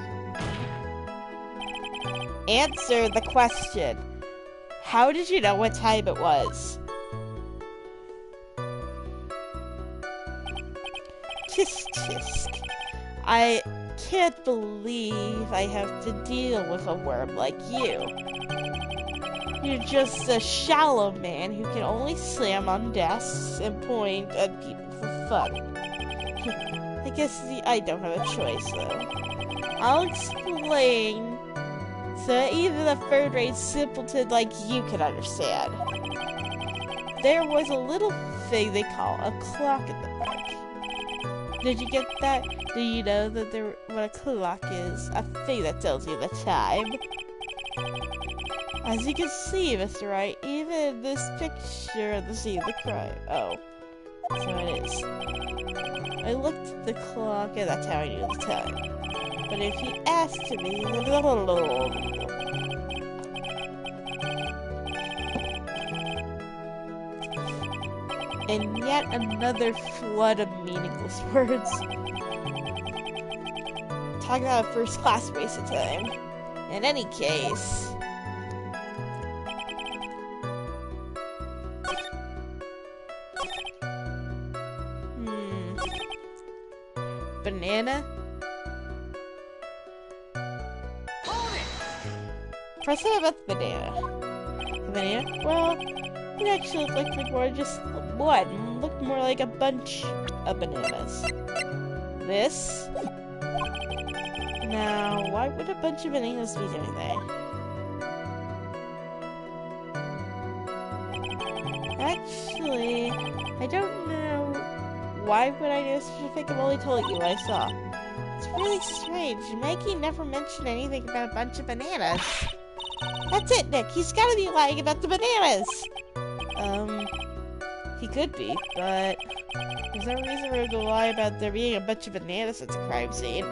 Answer the question. How did you know what time it was? Tisk tisk. can't believe I have to deal with a worm like you. You're just a shallow man who can only slam on desks and point at people for fun. I guess I don't have a choice, though. I'll explain so that even a third-rate simpleton like you can understand. There was a little thing they call a clock in the park. Did you get that? Do you know that what a clock is? A thing that tells you the time. As you can see, Mr. Wright, even in this picture of the scene of the crime. Oh, so it is. I looked at the clock and that's how I knew the time. But if you asked me... And yet another flood of meaningless words. Talk about a first class waste of time. In any case... Banana? Press it about the banana. The banana? Well, it actually looked like more just one. It looked more like a bunch of bananas. This? Now, why would a bunch of bananas be doing that? Actually, I don't know. Why would I know specific? I've only told you what I saw. It's really strange. Maggie never mentioned anything about a bunch of bananas. That's it, Nick. He's gotta be lying about the bananas. He could be, but there's no reason for him to lie about there being a bunch of bananas at the crime scene.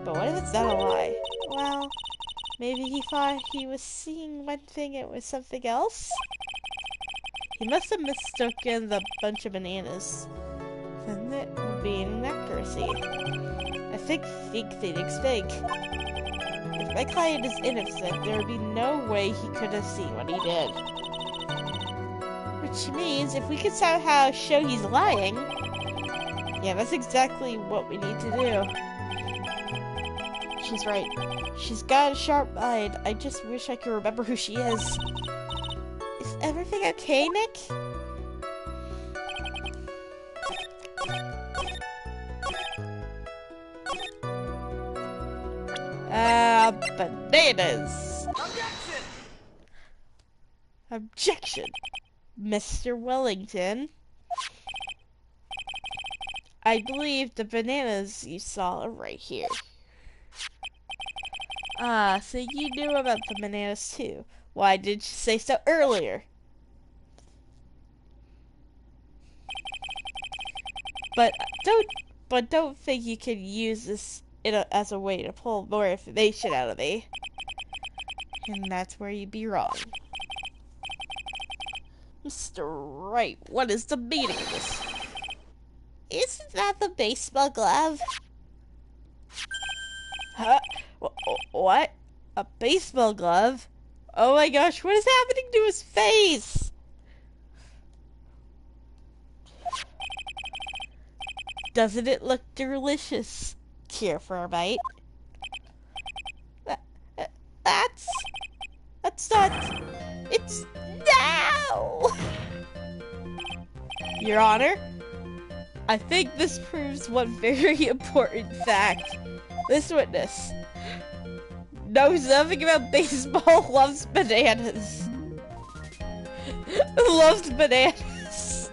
But what if it's not a lie? Well, maybe he thought he was seeing one thing and it was something else? He must have mistaken the bunch of bananas. Then that would be an inaccuracy. I think Phoenix fake. If my client is innocent, there would be no way he could have seen what he did. Which means if we could somehow show he's lying, yeah, that's exactly what we need to do. She's right. She's got a sharp mind. I just wish I could remember who she is. Is everything okay, Nick? Bananas! Objection! Mr. Wellington. I believe the bananas you saw are right here. Ah, so you knew about the bananas too. Why didn't you say so earlier? But don't think you can use this as a way to pull more information out of me. And that's where you'd be wrong. Mr. Wright, what is the meaning of this? Isn't that the baseball glove? Huh? What? A baseball glove? Oh my gosh, what is happening to his face? Doesn't it look delicious? Here for a bite. That's not... It's... No! Your Honor, I think this proves one very important fact. This witness knows nothing about baseball, loves bananas. Loves bananas.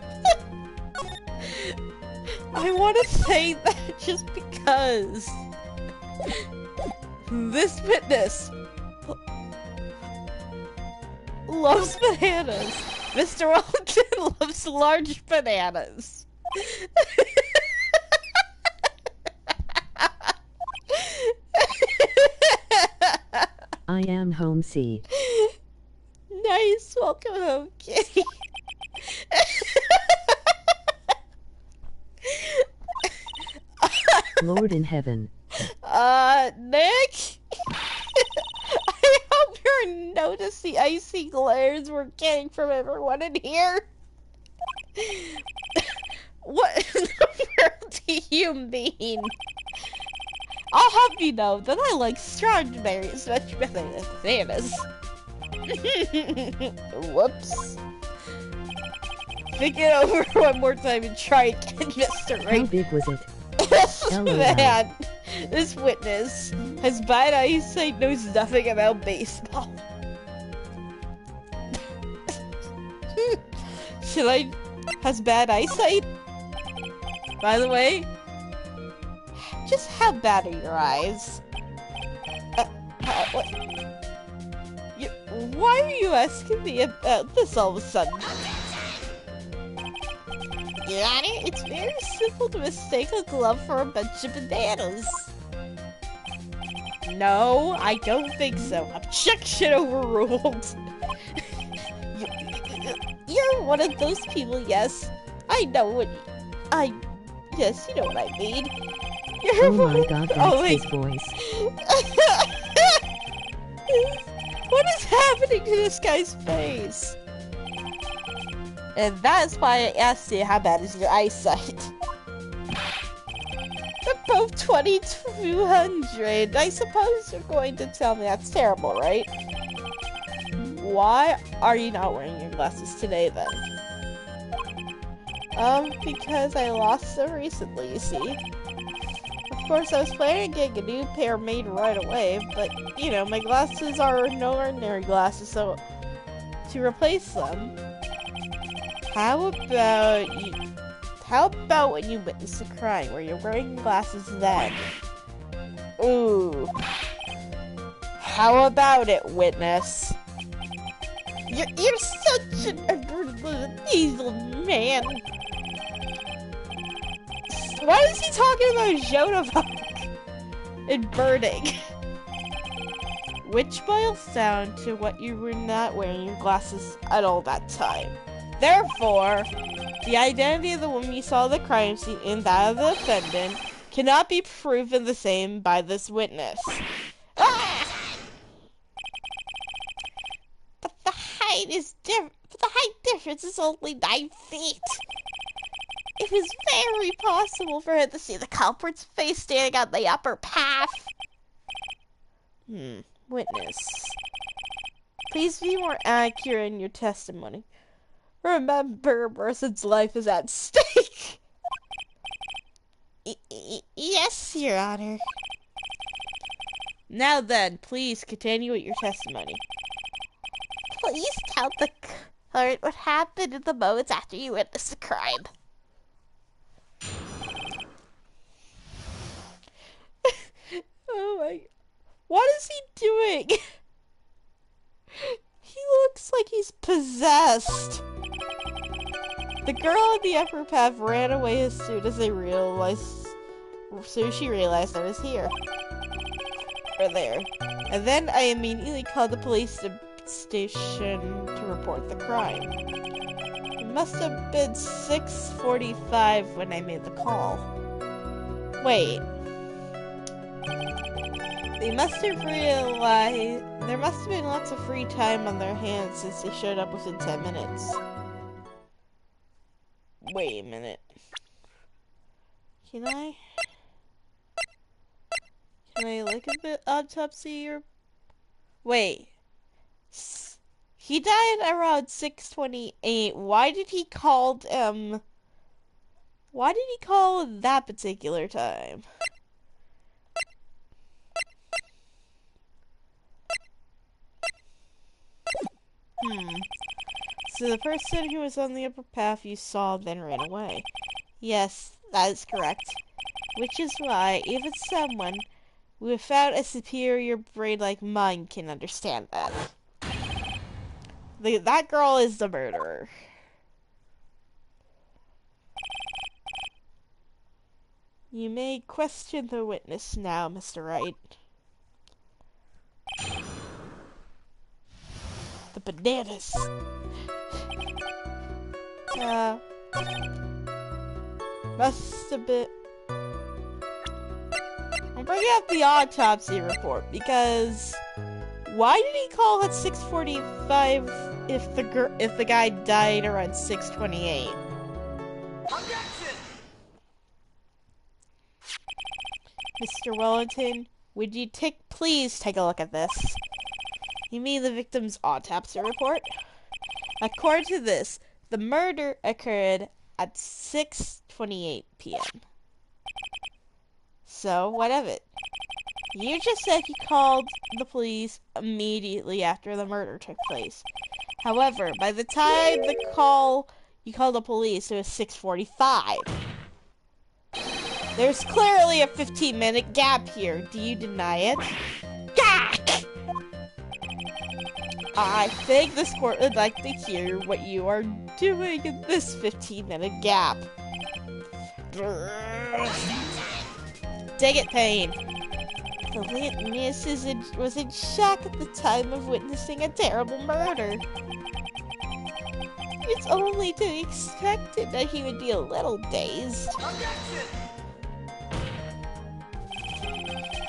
I want to say that just because this witness loves bananas. Mr. Wellington loves large bananas. I am home C. Nice, welcome home, kitty. Lord in heaven. Nick? I hope you notice the icy glares we're getting from everyone in here. What in the world do you mean? I'll have you know that I like strawberries much better than bananas. Whoops. Think it over one more time and try again, Mr. How Wright. big was it? This LOL. man, this witness, has bad eyesight, knows nothing about baseball. Has bad eyesight? By the way, just how bad are your eyes? What? Why are you asking me about this all of a sudden? Your Honor, it's very simple to mistake a glove for a bunch of bananas. No, I don't think so. Objection overruled. You're one of those people, yes. I know what yes, you know what I mean. You're Oh my god, that's his voice. What is happening to this guy's face? And that's why I asked you how bad is your eyesight. They're both 2200. I suppose you're going to tell me that's terrible, right? Why are you not wearing your glasses today then? Because I lost them recently, you see. Of course, I was planning on getting a new pair made right away, but, you know, my glasses are no ordinary glasses, so to replace them, how about when you witness a crime where you're wearing glasses then? Ooh. How about it, witness? You're such an evil man. Why is he talking about Jodovac and burning? Which boils down to what you were not wearing your glasses at all that time. Therefore, the identity of the woman you saw at the crime scene and that of the defendant cannot be proven the same by this witness. Ah! But the height is different. The height difference is only 9 feet. It was very possible for him to see the culprit's face standing on the upper path. Witness. Please be more accurate in your testimony. Remember, a person's life is at stake. Yes, Your Honor. Now then, please continue with your testimony. Please tell the court what happened in the moments after you witnessed the crime. Oh my... What is he doing? He looks like he's possessed. The girl on the upper path ran away as soon as she realized I was here. Or there. And then I immediately called the police station to report the crime. It must have been 6:45 when I made the call. Wait. They must have realized there must have been lots of free time on their hands since they showed up within 10 minutes. Wait a minute. Can I look at the autopsy or... Wait. He died around 6:28. Why did he call that particular time? So the person who was on the upper path you saw then ran away. Yes, that is correct. Which is why even someone without a superior brain like mine can understand that. That girl is the murderer. You may question the witness now, Mr. Wright. The bananas. Must have been... I'm bringing up the autopsy report because why did he call at 6:45 if the guy died around 6:28? Objection! Mr. Wellington, would you please take a look at this? You mean the victim's autopsy report? According to this, the murder occurred at 6:28 p.m. So, what of it? You just said you called the police immediately after the murder took place. However, by the time you called the police, it was 6:45. There's clearly a 15-minute gap here. Do you deny it? Gah! I think this court would like to hear what you are doing in this 15-minute gap. Dig it, Payne. The witness was in shock at the time of witnessing a terrible murder. It's only to be expected that he would be a little dazed.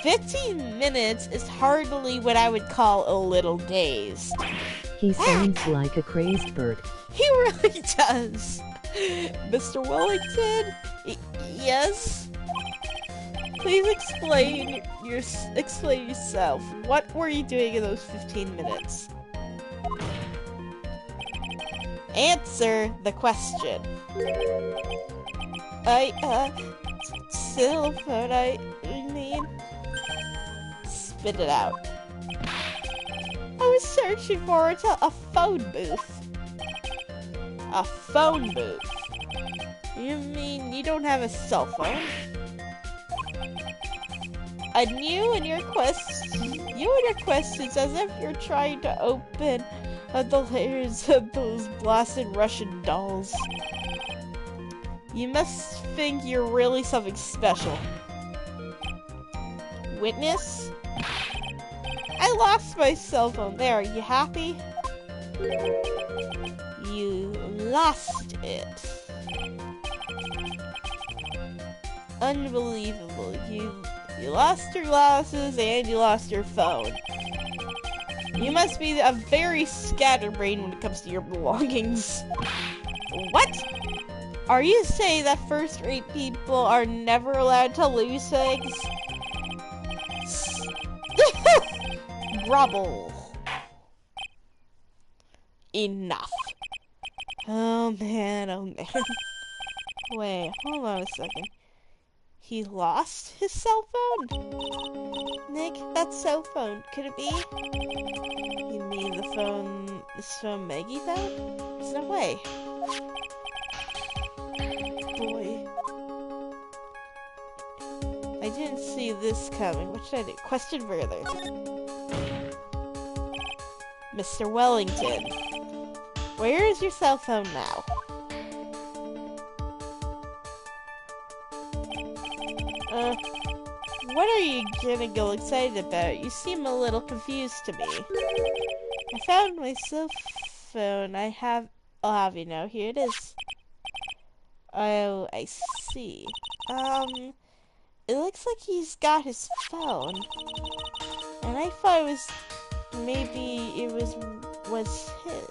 15 minutes is hardly what I would call a little dazed. He sounds like a crazed bird. He really does. Mr. Wellington? Yes? Please explain yourself. What were you doing in those 15 minutes? Answer the question. Cell phone, I mean... Spit it out. I was searching for a phone booth. A phone booth? You mean you don't have a cell phone? And you and your questions as if you're trying to open the layers of those blasted Russian dolls. You must think you're really something special. Witness? I lost my cell phone. There, are you happy? You lost it. Unbelievable. You lost your glasses and you lost your phone. You must be a very scatterbrained when it comes to your belongings. What? Are you saying that first-rate people are never allowed to lose things? Rubble. Enough. Oh man, oh man. Wait, hold on a second. He lost his cell phone? Nick, that cell phone, could it be? You mean this phone Maggie found? There's no way. Boy. I didn't see this coming. What should I do? Question further. Mr. Wellington, where is your cell phone now? What are you getting all excited about? You seem a little confused to me. I found my cell phone. I'll have you know. Here it is. Oh, I see. It looks like he's got his phone. And I thought maybe it was his.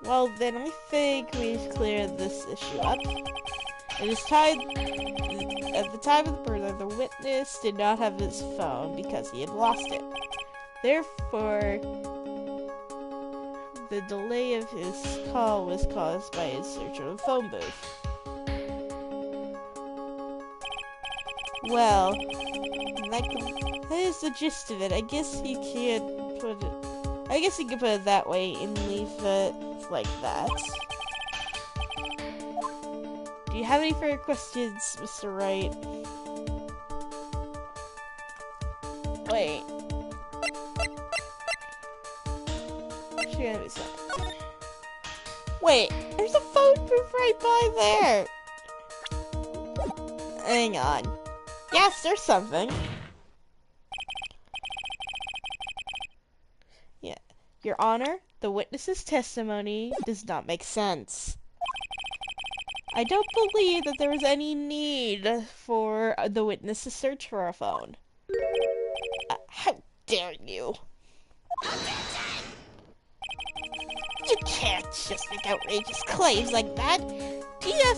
Well then I think we've cleared this issue up. At the time of the murder, the witness did not have his phone because he had lost it. Therefore, the delay of his call was caused by his search of a phone booth. Well, that is the gist of it. I guess you can put it that way and leave it like that. Do you have any further questions, Mr. Wright? Wait. Wait, there's a phone booth right by there! Hang on. Yes, there's something. Yeah. Your Honor, the witness's testimony does not make sense. I don't believe that there was any need for the witness to search for a phone. How dare you? You can't just make outrageous claims like that. You have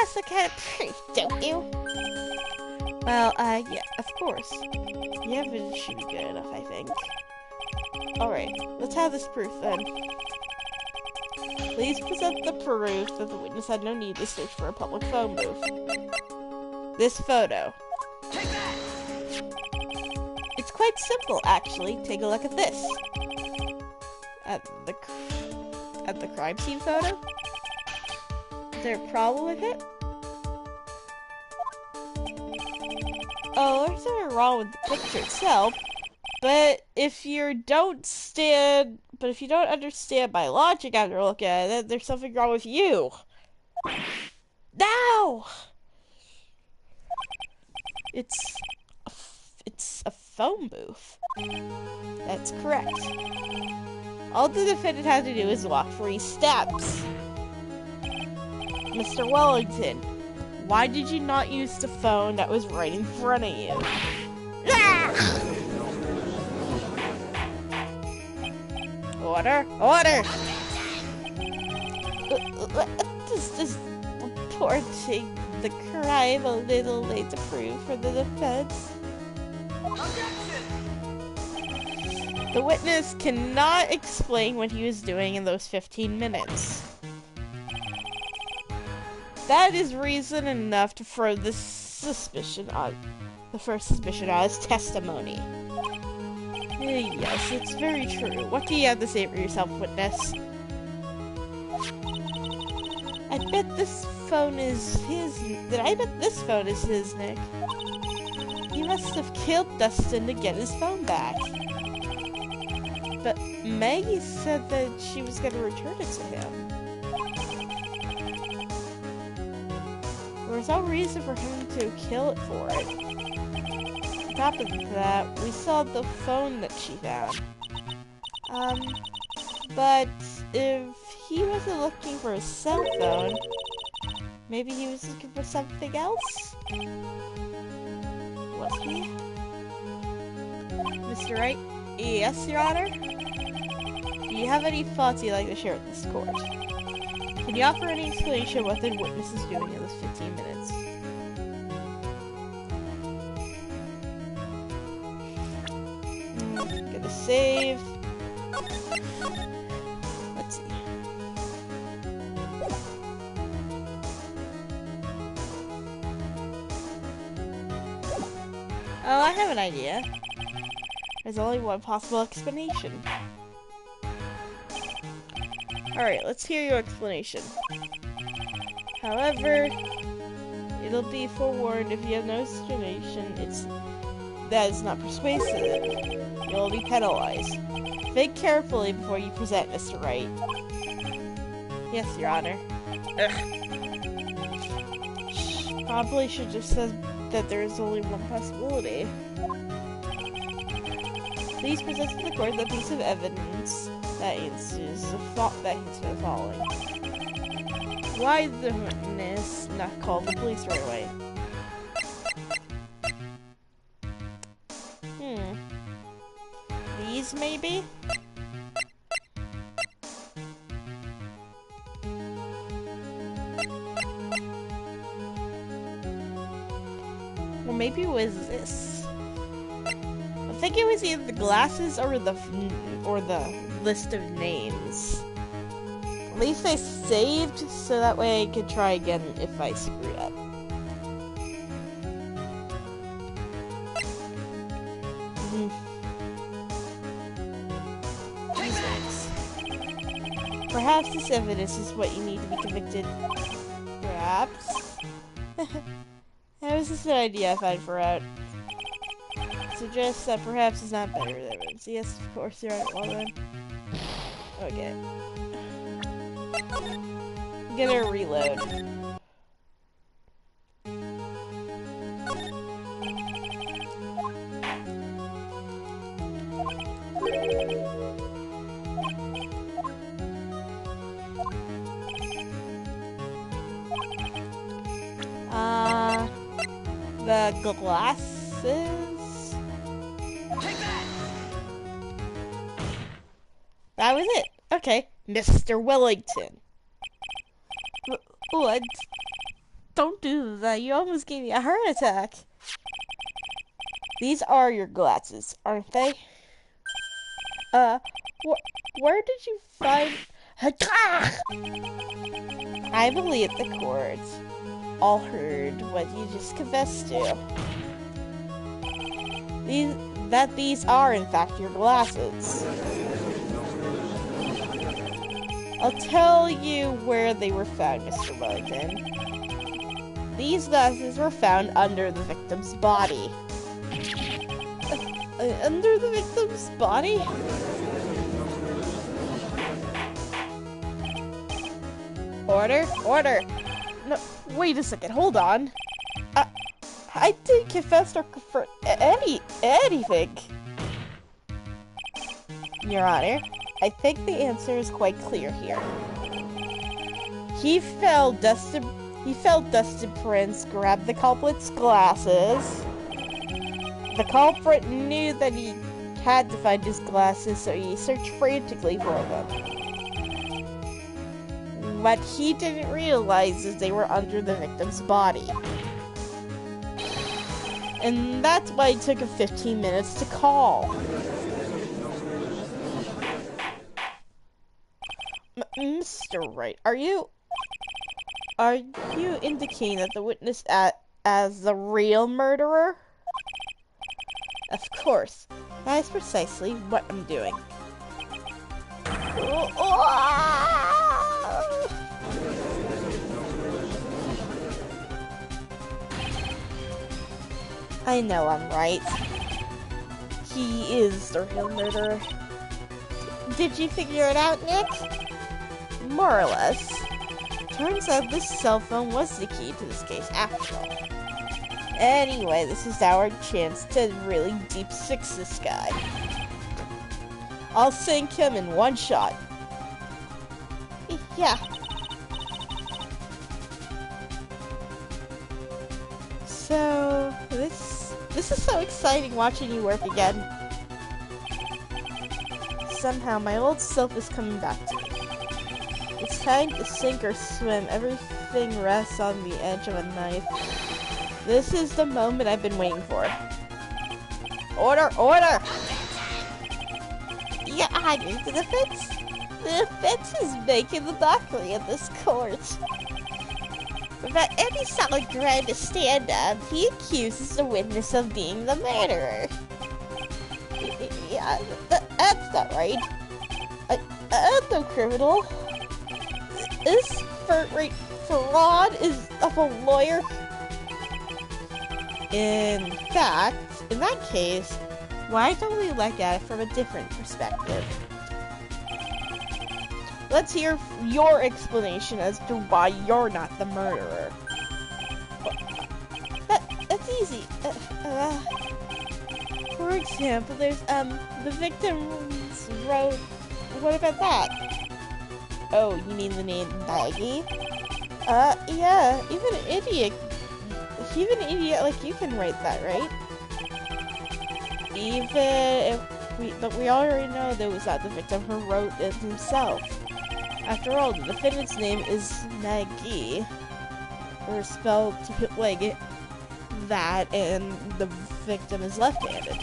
some kind of proof, don't you? Well, yeah, of course. The evidence should be good enough, I think. Alright, let's have this proof then. Please present the proof that the witness had no need to search for a public phone booth. This photo. Take that! It's quite simple, actually. Take a look at this. At the crime scene photo? Is there a problem with it? Oh, there's nothing wrong with the picture itself, but if you don't understand my logic after looking at it, there's something wrong with you. No! It's a phone booth. That's correct. All the defendant had to do is walk 3 steps. Mr. Wellington, why did you not use the phone that was right in front of you? Order! Order! This reporting the crime a little late to prove for the defense. The witness cannot explain what he was doing in those 15 minutes. That is reason enough to throw the first suspicion on his testimony. Yes, it's very true. What do you have to say for yourself, witness? I bet this phone is his. I bet this phone is his, Nick. He must have killed Dustin to get his phone back. But Maggie said that she was going to return it to him. There was no reason for him to kill it for it. On top of that, we saw the phone that she found. But if he wasn't looking for a cell phone, maybe he was looking for something else? Was he? Mr. Wright? Yes, Your Honor? Do you have any thoughts you'd like to share with this court? Can you offer any explanation of what the witness is doing in those 15 minutes? Gonna save. Let's see. Oh, I have an idea. There's only one possible explanation. Alright, let's hear your explanation. However, it'll be forewarned if you have no explanation, that is not persuasive. You'll be penalized. Think carefully before you present, Mr. Wright. Yes, Your Honor. Probably should just said that there is only one possibility. Please present to the court the piece of evidence that answers the following. Why did the witness not call the police right away? These, maybe? Well, maybe it was this. I think it was either the glasses or the list of names. At least I saved so that way I could try again if I screwed up. Perhaps this evidence is what you need to be convicted. Perhaps. That was just an idea I found for out. Suggests that perhaps it's not better than evidence. Yes, of course, you're right. Well then. Okay. I'm gonna reload. The glasses? Take that! That was it. Okay. Mr. Wellington. What? Don't do that. You almost gave me a heart attack. These are your glasses, aren't they? Where did you find... I believe the courts all heard what you just confessed to. These are, in fact, your glasses. I'll tell you where they were found, Mr. Wellington. These glasses were found under the victim's body. Under the victim's body? Order? Order! No, wait a second, hold on. I didn't confess or confront anything. Your Honor, I think the answer is quite clear here. He felt dusted prints grab the culprit's glasses. The culprit knew that he had to find his glasses, so he searched frantically for them. What he didn't realize is they were under the victim's body. And that's why it took him 15 minutes to call. Mr. Wright, are you indicating that the witness as the real murderer? Of course. That is precisely what I'm doing. I know I'm right. He is the real murderer. Did you figure it out, Nick? More or less. Turns out this cell phone was the key to this case after all. Anyway, this is our chance to really deep six this guy. I'll sink him in one shot. Yeah. So, this is so exciting watching you work again. Somehow my old self is coming back to me. It's time to sink or swim. Everything rests on the edge of a knife. This is the moment I've been waiting for. Order! Order! Yeah, I agree to the fence. The fence is making the mockery of this court. Without any solid ground to stand on, he accuses the witness of being the murderer. Yeah, that's not right. I'm no criminal. This fraud is of a lawyer. In fact, in that case, why don't we look at it from a different perspective? Let's hear your explanation as to why you're not the murderer. That's easy. For example, there's, the victims wrote... What about that? Oh, you mean the name Maggie? Yeah, even an idiot like you can write that, right? But we already know that it was not the victim who wrote it himself. After all, the defendant's name is Maggie, or spelled like that, and the victim is left-handed.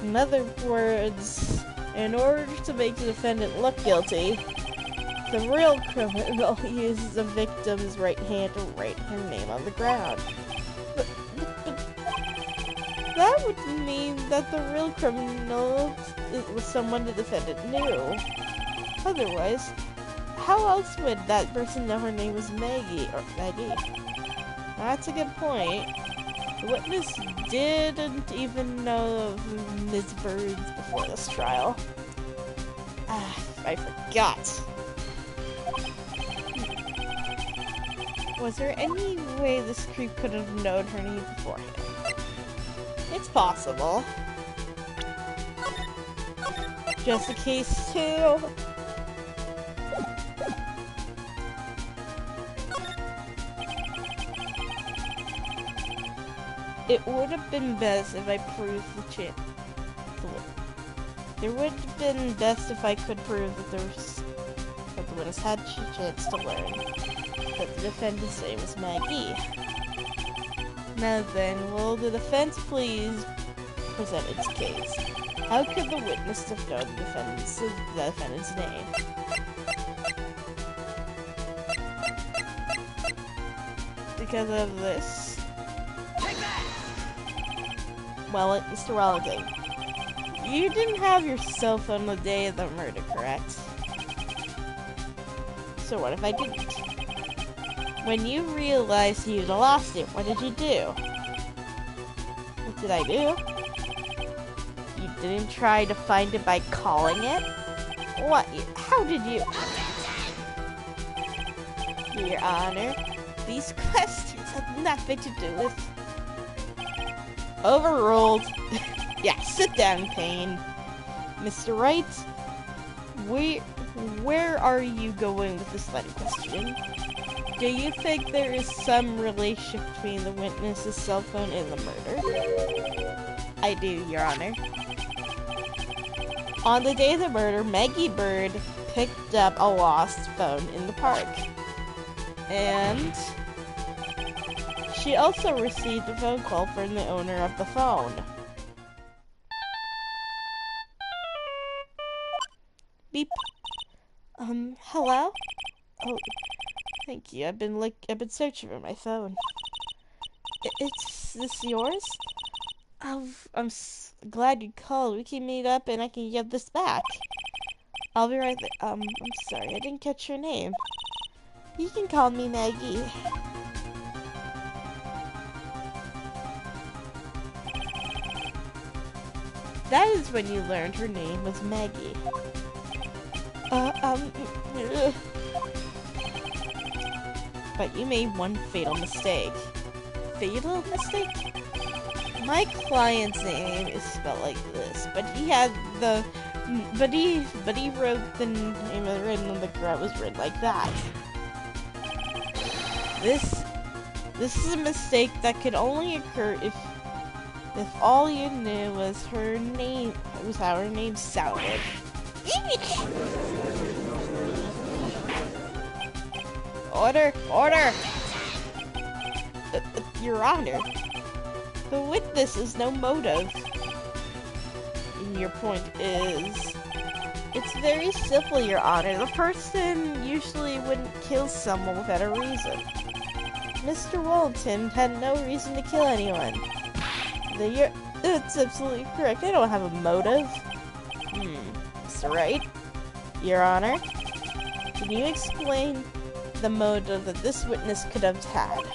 In other words, in order to make the defendant look guilty, the real criminal uses the victim's right hand to write her name on the ground. But that would mean that the real criminal was someone the defendant knew. Otherwise, how else would that person know her name was Maggie? That's a good point. The witness didn't even know of Ms. Birds before this trial. I forgot. Was there any way this creep could have known her name beforehand? It's possible. Just a case too. It would have been best if I proved the It would have been best if I could prove that that the witness had a chance to learn that the defendant's name was Maggie. Now then, will the defense please present its case? How could the witness have known the defendant's name? Because of this. Well, Mr. Wellington, you didn't have your cell phone the day of the murder, correct? So what if I didn't? When you realized you'd lost it, what did you do? What did I do? You didn't try to find it by calling it? What? How did you? Your Honor, these questions have nothing to do with... Overruled. Yeah, sit down, Payne. Mr. Wright, where are you going with this line of questioning? Do you think there is some relation between the witness's cell phone and the murder? I do, Your Honor. On the day of the murder, Maggie Bird picked up a lost phone in the park. And she also received a phone call from the owner of the phone. Beep. Hello? Oh, thank you. I've been searching for my phone. Is this yours? Oh, I'm glad you called. We can meet up and I can get this back. I'll be right there. I'm sorry, I didn't catch your name. You can call me Maggie. That is when you learned her name was Maggie. But you made one fatal mistake. Fatal mistake? My client's name is spelled like this, but he had the... But he wrote the name written on the ground was written like that. This is a mistake that could only occur if all you knew was her name, was how her name sounded. Order! Order! Your Honor, the witness has no motive. And your point is... It's very simple, Your Honor. The person usually wouldn't kill someone without a reason. Mr. Wellington had no reason to kill anyone. That's absolutely correct. I don't have a motive. Mr. Wright? Your Honor? Can you explain the motive that this witness could have had?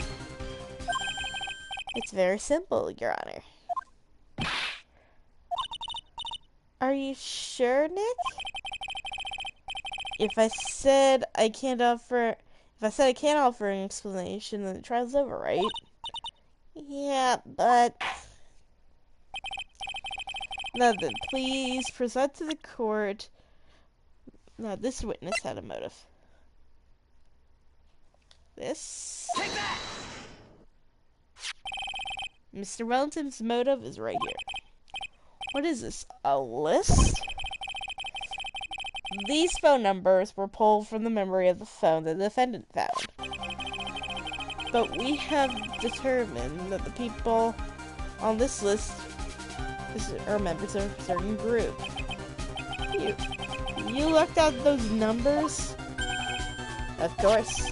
It's very simple, Your Honor. Are you sure, Nick? If I said I can't offer an explanation, then the trial's over, right? Yeah, but... Now then, please present to the court. Now, this witness had a motive. This? Take that! Mr. Wellington's motive is right here. What is this? A list? These phone numbers were pulled from the memory of the phone the defendant found. But we have determined that the people on this list are members of a certain group. You looked at those numbers? Of course.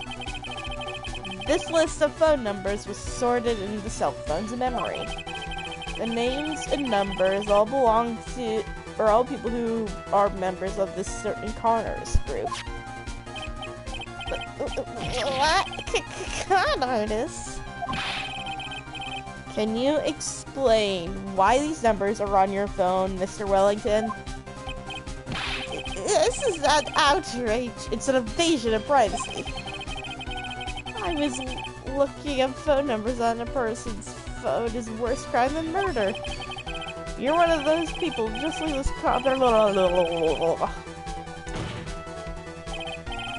This list of phone numbers was sorted into the cell phone's memory. The names and numbers all belong to, or all people who are members of this certain Connors group. What? Con artists? Can you explain why these numbers are on your phone, Mr. Wellington? This is an outrage. It's an invasion of privacy. I was looking up phone numbers on a person's phone is worse crime than murder. You're one of those people, just like this car.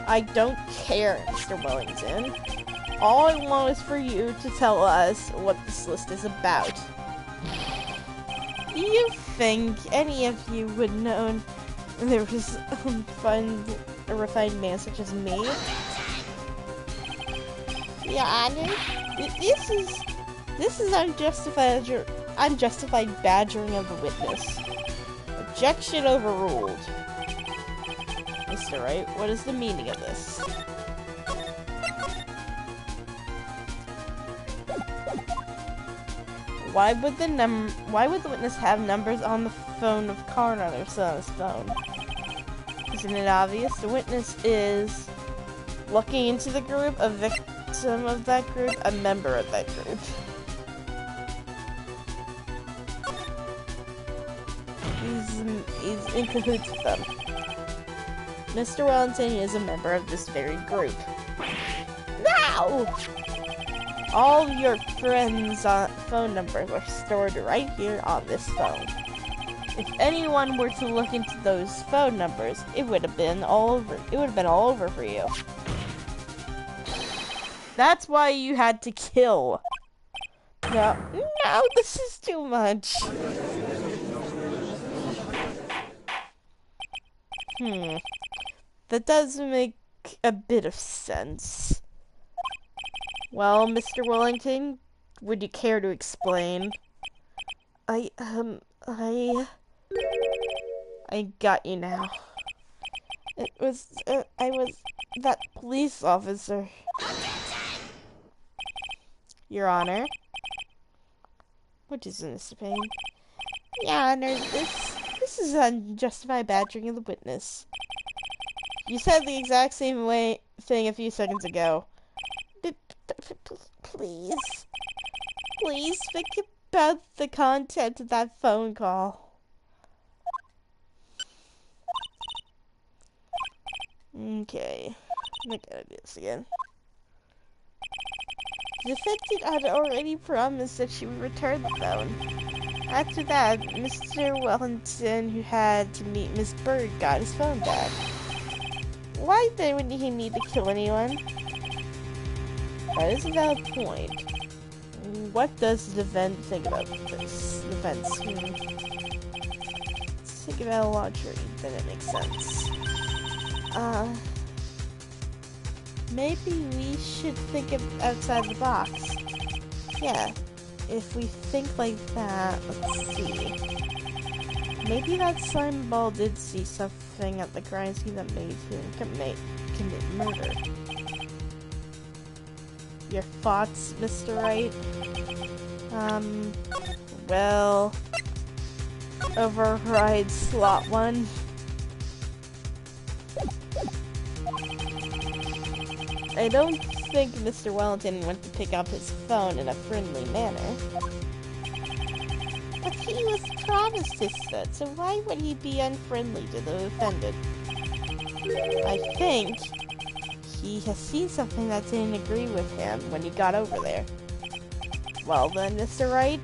I don't care, Mr. Wellington. All I want is for you to tell us what this list is about. Do you think any of you would know there was a refined man such as me? Your Honor, this is unjustified badgering of the witness. Objection overruled. Mr. Wright, what is the meaning of this? Why would the witness have numbers on the phone of Karn on her son's phone? Isn't it obvious? The witness is looking into the group, a victim of that group, a member of that group. He's in cahoots with them. Mr. Wellington is a member of this very group. No! All your friends' phone numbers are stored right here on this phone. If anyone were to look into those phone numbers, it would have been all over. It would have been all over for you. That's why you had to kill. No, this is too much. That does make a bit of sense. Well, Mr. Wellington, would you care to explain? I got you now. I was that police officer. Your Honor. What is this, Mr. Payne? Your Honor, this is unjustified badgering of the witness. You said the exact same thing a few seconds ago. Please think about the content of that phone call. Okay, I'm not gonna do this again. The defendant had already promised that she would return the phone. After that, Mr. Wellington, who had to meet Miss Bird, got his phone back. Why then would he need to kill anyone? That is a valid point. What does the defense think about this? Let's think about logic, then it makes sense. Maybe we should think outside the box. Yeah, if we think like that, let's see. Maybe that slime ball did see something at the crime scene that made him commit murder. Your thoughts, Mr. Wright? Well, override slot 1. I don't think Mr. Wellington went to pick up his phone in a friendly manner. But he was promised his phone, so why would he be unfriendly to the offended? I think he has seen something that didn't agree with him when he got over there. Well then, Mr. Wright,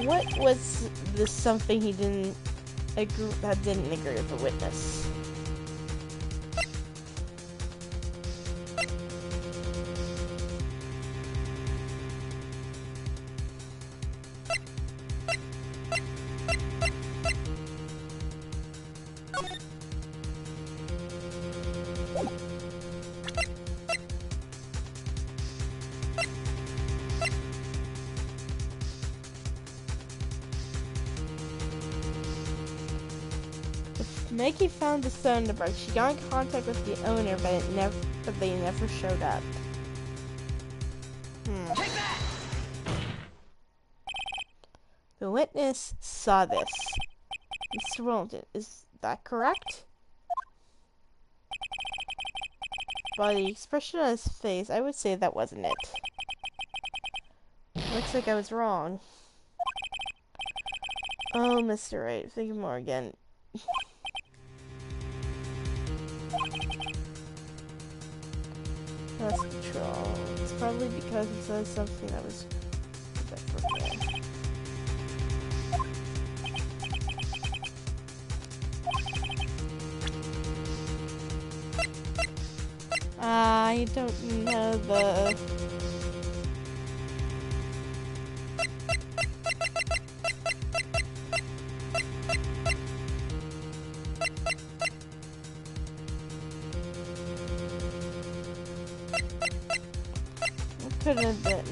what was this something he didn't agree with the witness? Maggie found the phone number. She got in contact with the owner, but they never showed up. The witness saw this. Mr. Wellington, is that correct? By the expression on his face, I would say that wasn't it. Looks like I was wrong. Oh, Mr. Wright, think more again. Lost control. It's probably because he said something that was I don't know the... could it have been?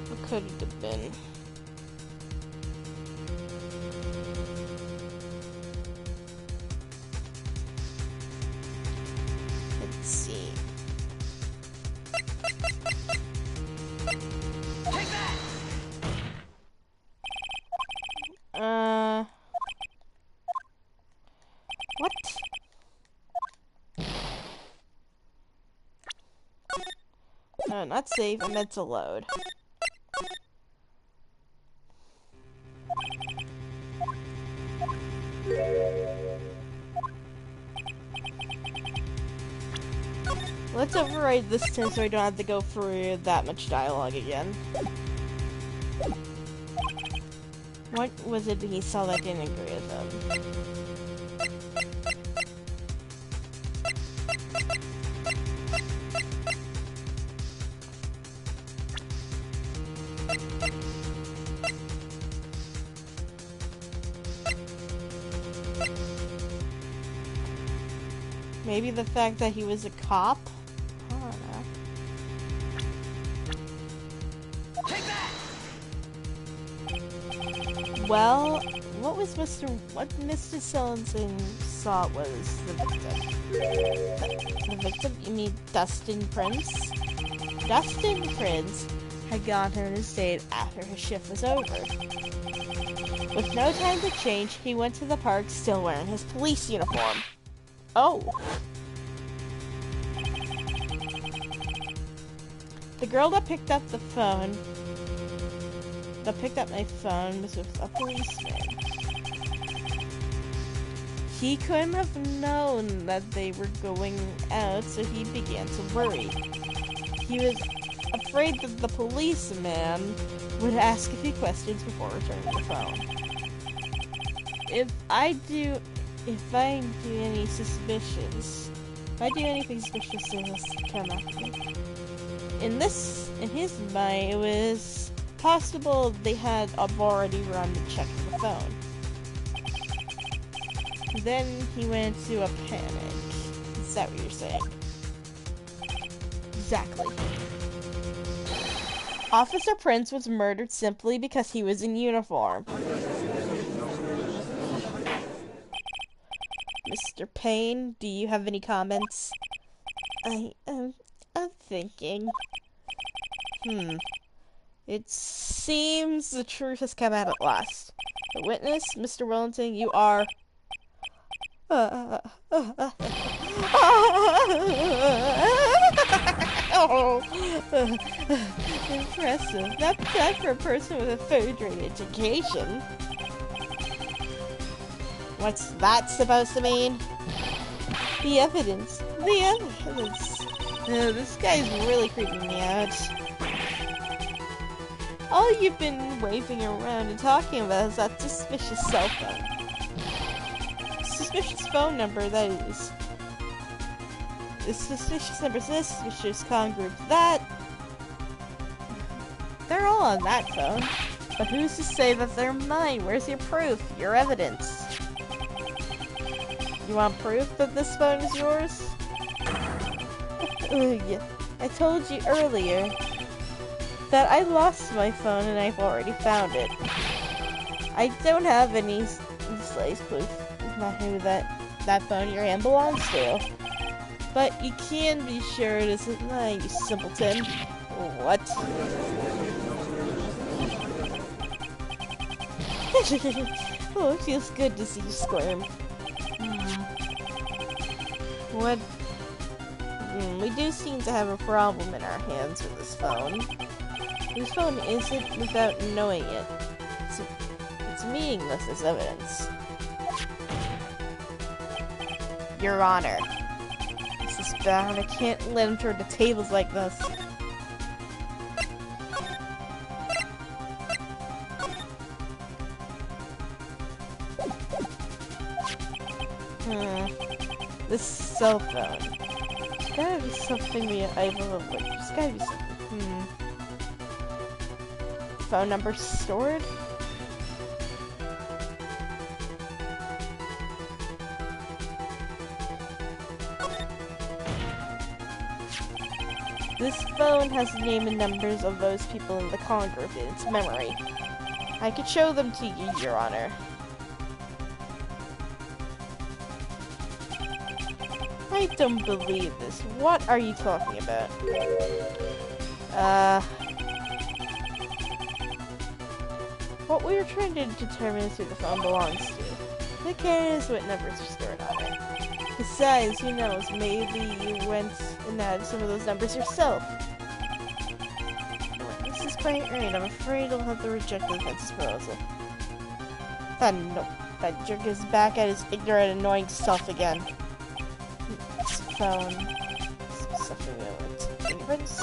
What could it have been? Let's see. What? No, not save. I meant to load. Let's override this time so I don't have to go through that much dialogue again. What was it he saw that didn't agree with him? Maybe the fact that he was a cop? I don't know. Well, what Mr. Sorensen saw was the victim. The victim? You mean Dustin Prince? Dustin Prince had gone on his date after his shift was over. With no time to change, he went to the park still wearing his police uniform. Oh. The girl that picked up the phone, that picked up my phone, was with a policeman. He couldn't have known that they were going out, so he began to worry. He was afraid that the policeman would ask a few questions before returning the phone. If I do anything suspicious, this come after me. In his mind, it was possible they had already run the check of the phone. Then he went into a panic. Is that what you're saying? Exactly. Officer Prince was murdered simply because he was in uniform. Mr. Payne, do you have any comments? I'm thinking. It seems the truth has come out at last. The witness, Mr. Wellington, you are... Impressive. Not bad for a person with a third-rate education. What's that supposed to mean? The evidence. This guy's really creeping me out. All you've been waving around and talking about is that suspicious cell phone. Suspicious phone number, that is. The suspicious numbers, this suspicious con group, that. They're all on that phone. But who's to say that they're mine? Where's your proof? Your evidence? You want proof that this phone is yours? Ugh. I told you earlier that I lost my phone and I've already found it. I don't have any slice proof. It's not who that phone in your hand belongs to. But you can be sure it isn't mine, you simpleton. What? Oh, it feels good to see you squirm. What? We do seem to have a problem in our hands with this phone. Whose phone is it without knowing it? It's meaningless as evidence. Your Honor. This is bad. I can't let him turn the tables like this. This cell phone. gotta be something I've overlooked. There's gotta be something. Phone number stored? This phone has the name and numbers of those people in the con group in its memory. I could show them to you, Your Honor. I don't believe this. What are you talking about? What we are trying to determine is who the phone belongs to. Who cares what numbers are stored on it? Besides, who knows, maybe you went and added some of those numbers yourself. This is quite right. I'm afraid I'll have to reject the defense's proposal. No, that jerk is back at his ignorant, annoying self again. This phone. Something fingerprints.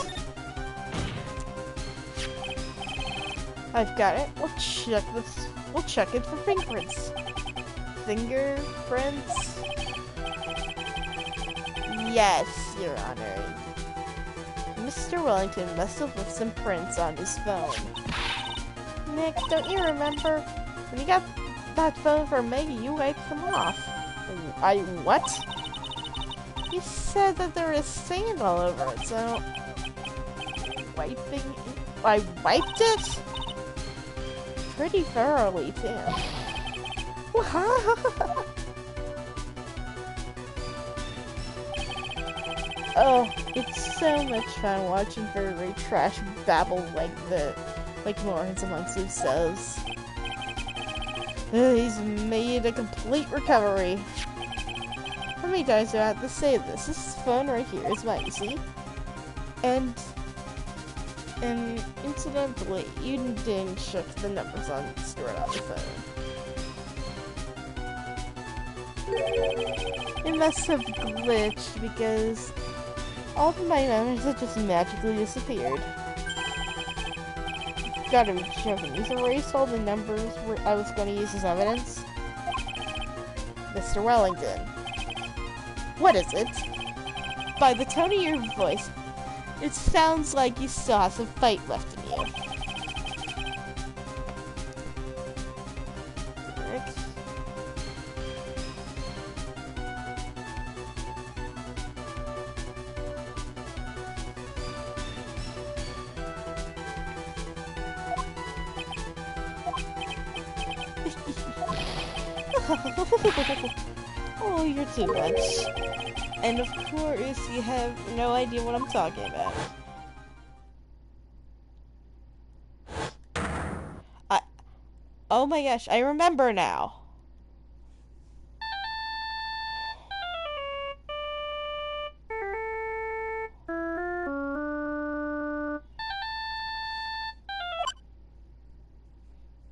I've got it. We'll check this. We'll check it for fingerprints. Fingerprints? Yes, Your Honor. Mr. Wellington must have left some prints on his phone. Nick, don't you remember? When you got that phone from Maggie, you wiped them off. What? You said that there was sand all over it, so... I wiped it? Pretty thoroughly, too. Oh, it's so much fun watching Ray trash babble like morons amongst themselves. He's made a complete recovery. How many times do I have to say this? This phone right here is mine, you see? And incidentally, you didn't check the numbers stored on the phone. It must have glitched because all of my numbers have just magically disappeared. You've gotta be joking. He's erased all the numbers I was going to use as evidence. Mr. Wellington. What is it? By the tone of your voice, it sounds like you still have some fight left in you. Oh, you're too much. And of course, you have no idea what I'm talking about. Oh my gosh, I remember now.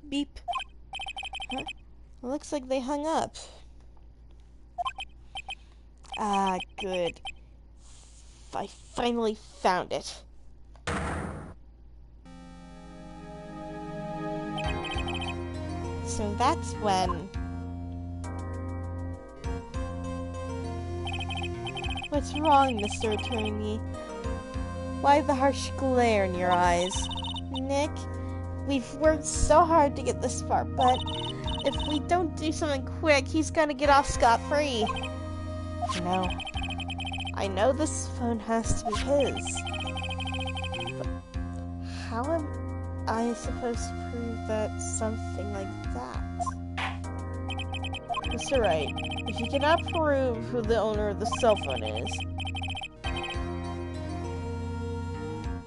Beep. Huh? Looks like they hung up. Ah, good. I finally found it. So that's when... What's wrong, Mr. Attorney? Why the harsh glare in your eyes? Nick, we've worked so hard to get this far, but if we don't do something quick, he's gonna get off scot-free. No. I know this phone has to be his. But how am I supposed to prove that something like that? Mr. Wright, if you cannot prove who the owner of the cell phone is,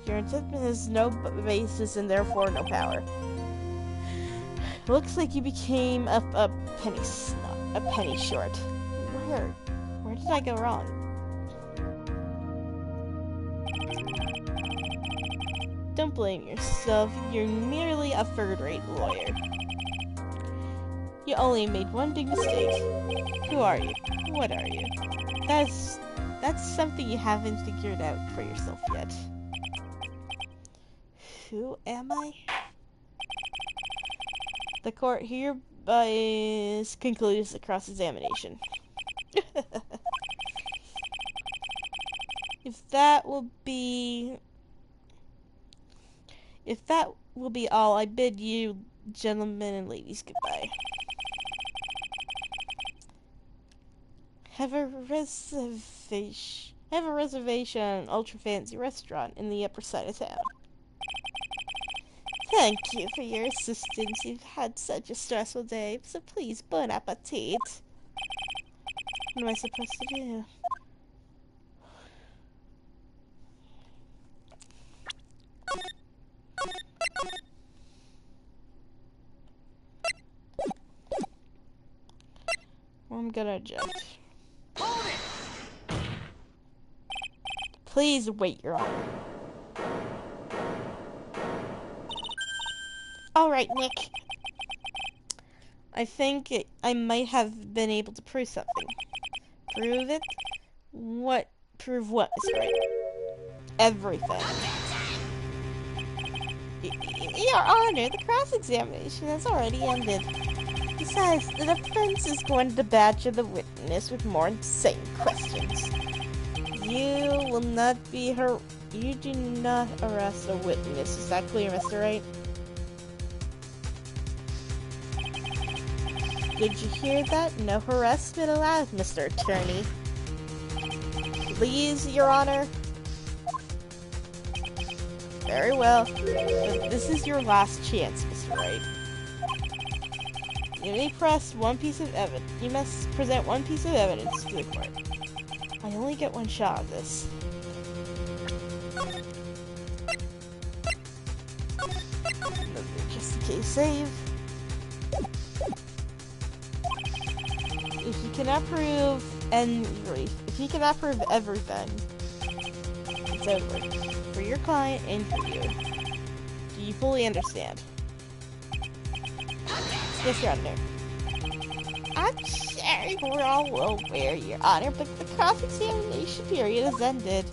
your indictment has no basis and therefore no power. Looks like you became a penny short. Where did I go wrong? Don't blame yourself. You're merely a third-rate lawyer. You only made one big mistake. Who are you? What are you? That's something you haven't figured out for yourself yet. Who am I? The court hereby concludes the cross-examination. If that will be all, I bid you gentlemen and ladies goodbye. Have a reservation at an ultra fancy restaurant in the upper side of town. Thank you for your assistance. You've had such a stressful day, so please, bon appetit. What am I supposed to do? I'm gonna object. Please wait, Your Honor. Alright, Nick. I think I might have been able to prove something. Prove it? What? Prove what, Mr. Wright? Everything. Your Honor, the cross-examination has already ended. Besides, the defense is going to badger the witness with more insane questions. You will not be You do not arrest a witness. Is that clear, Mr. Wright? Did you hear that? No harassment allowed, Mr. Attorney. Please, Your Honor. Very well. But this is your last chance, Mr. Wright. You must present one piece of evidence to the court. I only get one shot at this. Just in case save. If you cannot prove everything, it's over. For your client and for you. Do you fully understand? Yes, Your Honor. I'm sure we're all aware, Your Honor, but the cross-examination period has ended.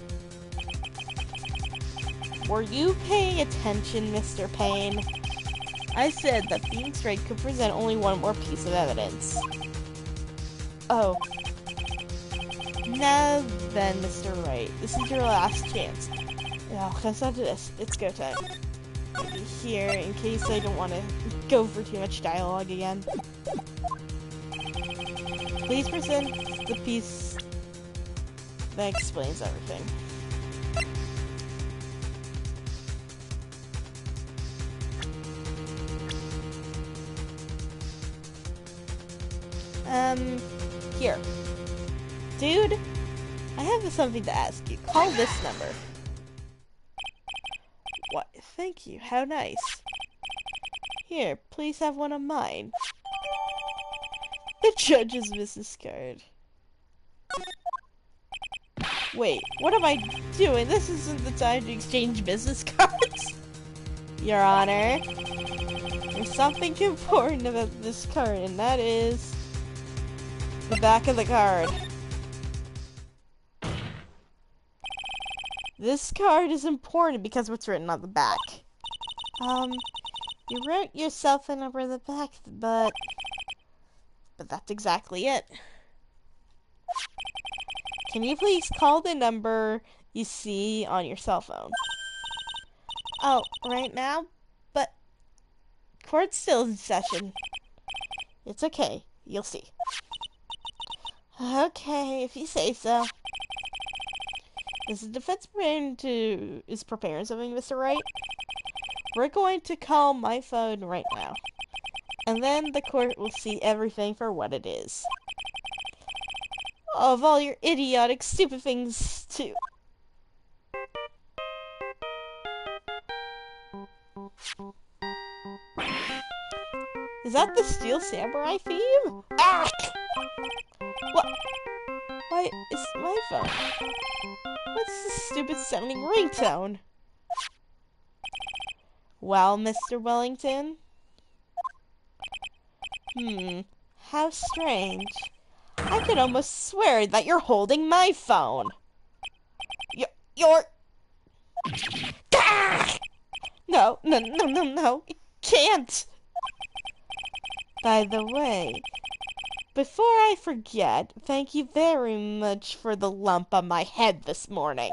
Were you paying attention, Mr. Payne? I said that being straight could present only one more piece of evidence. Oh. Now then, Mr. Wright, this is your last chance. Now, let's not do this. It's go time. Maybe here, in case I don't want to go for too much dialogue again. Please present the piece that explains everything. Here. Dude, I have something to ask you. Call this number. What? Thank you. How nice. Here, please have one of mine. The judge's business card. Wait, what am I doing? This isn't the time to exchange business cards. Your Honor, there's something important about this card, and that is the back of the card. This card is important because what's written on the back. You wrote your cell phone number on the back, but that's exactly it. Can you please call the number you see on your cell phone? Oh, right now? But court's still in session. It's okay. You'll see. Okay, if you say so. Is the defense preparing something, Mr. Wright? We're going to call my phone right now. And then the court will see everything for what it is. Of all your idiotic, stupid things, too. Is that the Steel Samurai theme? Ah! What? Why, it's my phone. What's this stupid sounding ringtone? Well, Mr. Wellington? How strange. I could almost swear that you're holding my phone. You're... Ah! No, it can't. By the way, before I forget, thank you very much for the lump on my head this morning.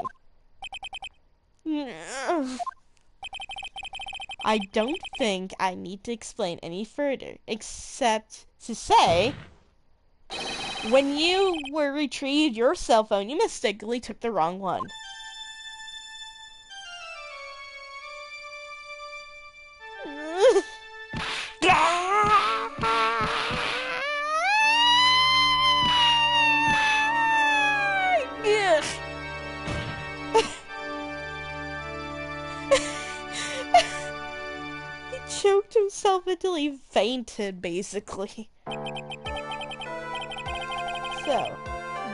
I don't think I need to explain any further, except to say, when you were retrieved your cell phone, you mistakenly took the wrong one. He choked himself until he fainted, basically. So,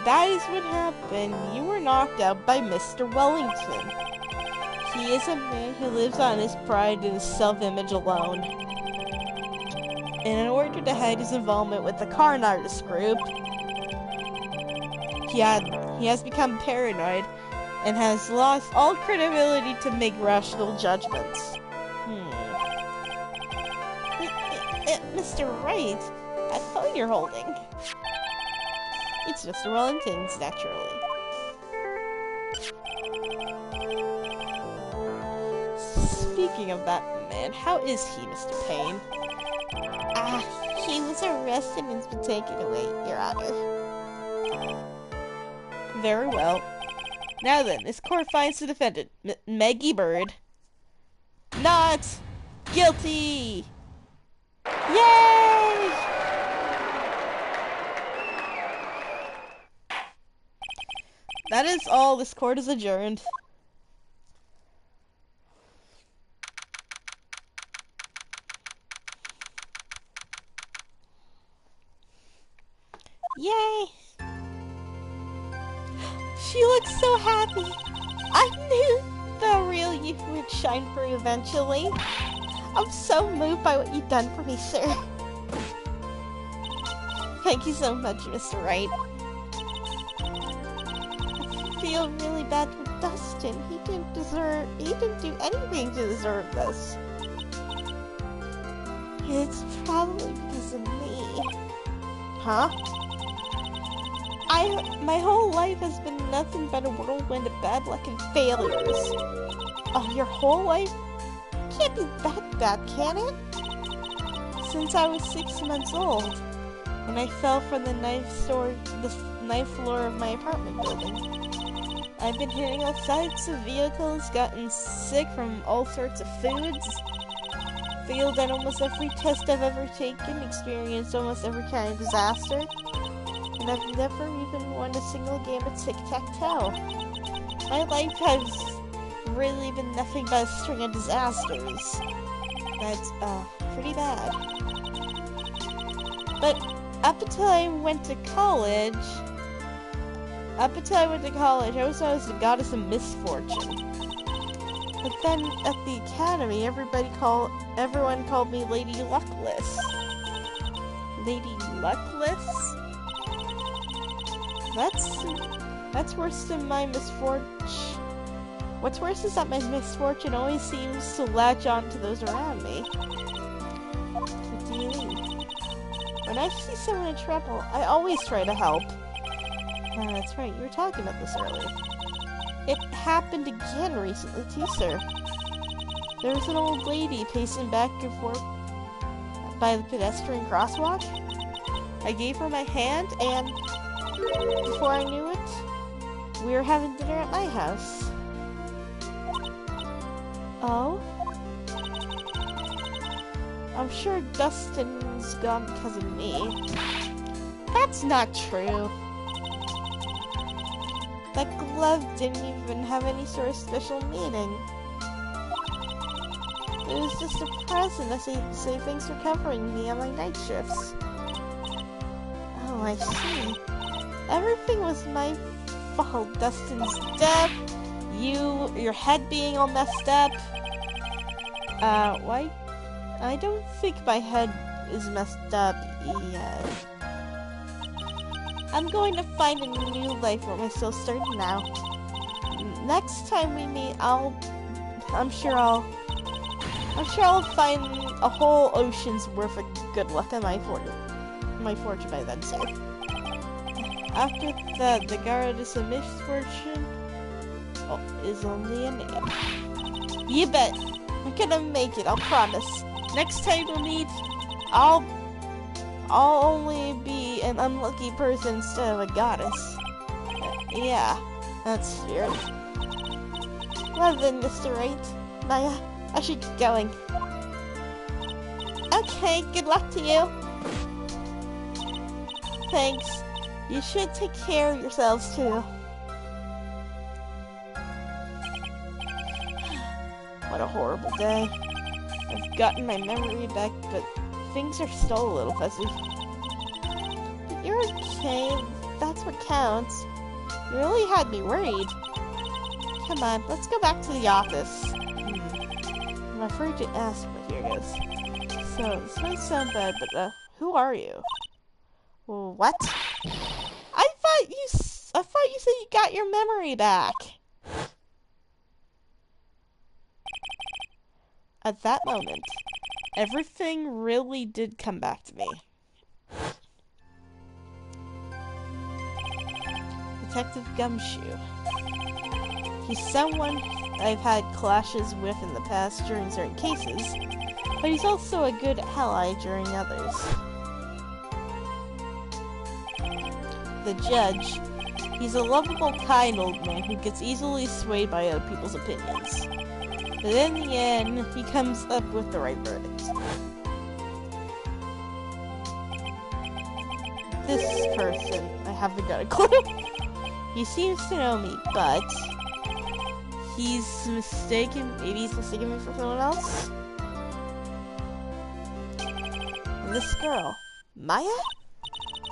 that is what happened. You were knocked out by Mr. Wellington. He is a man who lives on his pride and his self-image alone. And in order to hide his involvement with the con artist group, he has become paranoid and has lost all credibility to make rational judgments. Mr. Wright, that phone you're holding. It's Mr. Wellington's, naturally. Speaking of that man, how is he, Mr. Payne? He was arrested and has been taken away, Your Honor. Very well. Now then, this court finds the defendant, Maggie Bird, not guilty! Yay! That is all. This court is adjourned. Yay! She looks so happy. I knew the real you would shine through eventually. I'm so moved by what you've done for me, sir. Thank you so much, Mr. Wright. I feel really bad for Dustin. He didn't do anything to deserve this. It's probably because of me. Huh? My whole life has been nothing but a whirlwind of bad luck and failures. Oh, your whole life? Can't be that bad, can it? Since I was 6 months old, when I fell from the ninth floor of my apartment building. I've been hearing all sides of vehicles, gotten sick from all sorts of foods, failed at almost every test I've ever taken, experienced almost every kind of disaster, and I've never even won a single game of tic-tac-toe. My life has really been nothing but a string of disasters. That's, pretty bad. But up until I went to college, I was known as the goddess of misfortune. But then at the academy, everyone called me Lady Luckless. Lady Luckless? That's worse than my misfortune. What's worse is that my misfortune always seems to latch on to those around me. What do you mean? When I see someone in trouble, I always try to help. That's right, you were talking about this earlier. It happened again recently too, sir. There was an old lady pacing back and forth by the pedestrian crosswalk. I gave her my hand, and before I knew it, we were having dinner at my house. Oh? I'm sure Dustin's gone because of me. That's not true. That glove didn't even have any sort of special meaning. It was just a present to say thanks for covering me on my night shifts. Oh, I see. Everything was my fault. Dustin's death, your head being all messed up. Why? I don't think my head is messed up yet. I'm going to find a new life where my soul's starting now. Next time we meet, I'm sure I'll find a whole ocean's worth of good luck on my fortune by then, sir. After that, the goddess of misfortune is only a name. You bet. I'm gonna make it, I'll promise. Next time we meet, I'll only be an unlucky person instead of a goddess. Yeah, that's weird. Well then, Mr. Wright, Maya, I should get going. Okay, good luck to you. Thanks. You should take care of yourselves too. What a horrible day. I've gotten my memory back, but things are still a little fuzzy. But you're okay. That's what counts. You really had me worried. Come on, let's go back to the office. I'm afraid to ask, but here goes. So, this might sound bad, but, who are you? Well, what? I thought you said you got your memory back. At that moment, everything really did come back to me. Detective Gumshoe. He's someone I've had clashes with in the past during certain cases, but he's also a good ally during others. The judge. He's a lovable, kind old man who gets easily swayed by other people's opinions. But in the end, he comes up with the right verdict. This person, I haven't got a clue. He seems to know me, but maybe he's mistaken me for someone else? And this girl, Maya?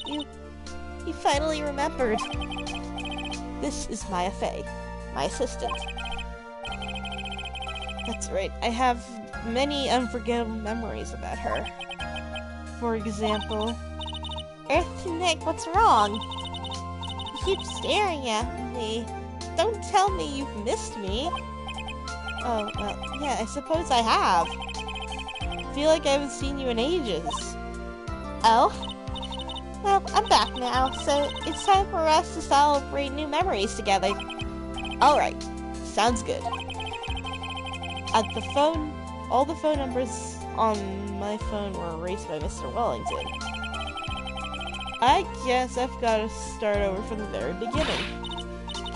You finally remembered. This is Maya Fey, my assistant. That's right, I have many unforgettable memories about her. For example, Nick, what's wrong? You keep staring at me. Don't tell me you've missed me. Oh, well, yeah, I suppose I have. I feel like I haven't seen you in ages. Oh? Well, I'm back now, so it's time for us to celebrate new memories together. Alright, sounds good. At the phone, all the phone numbers on my phone were erased by Mr. Wellington. I guess I've got to start over from the very beginning.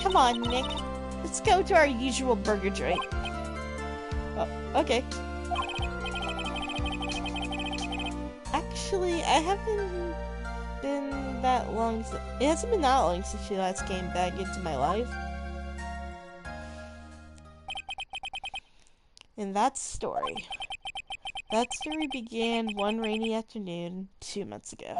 Come on, Nick. Let's go to our usual burger joint. Oh, okay. Actually, I haven't been that long since... It hasn't been that long since she last came back into my life. And that story began one rainy afternoon 2 months ago.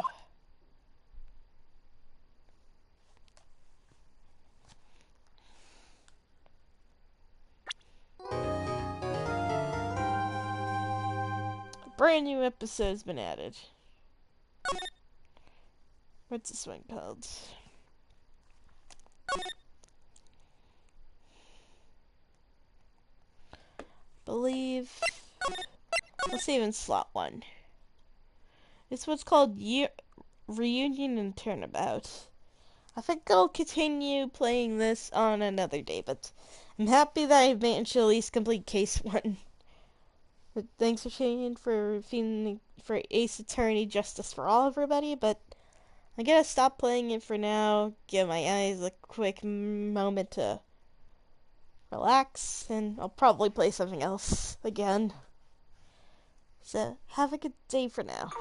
A brand new episode's been added. What's this one called? Believe... Let's see, even slot 1. It's what's called Reunion and Turnabout. I think I'll continue playing this on another day, but I'm happy that I've managed to at least complete case 1. But thanks for tuning in for Ace Attorney Justice for All, everybody, but I gotta stop playing it for now, give my eyes a quick moment to relax, and I'll probably play something else again. So, have a good day for now.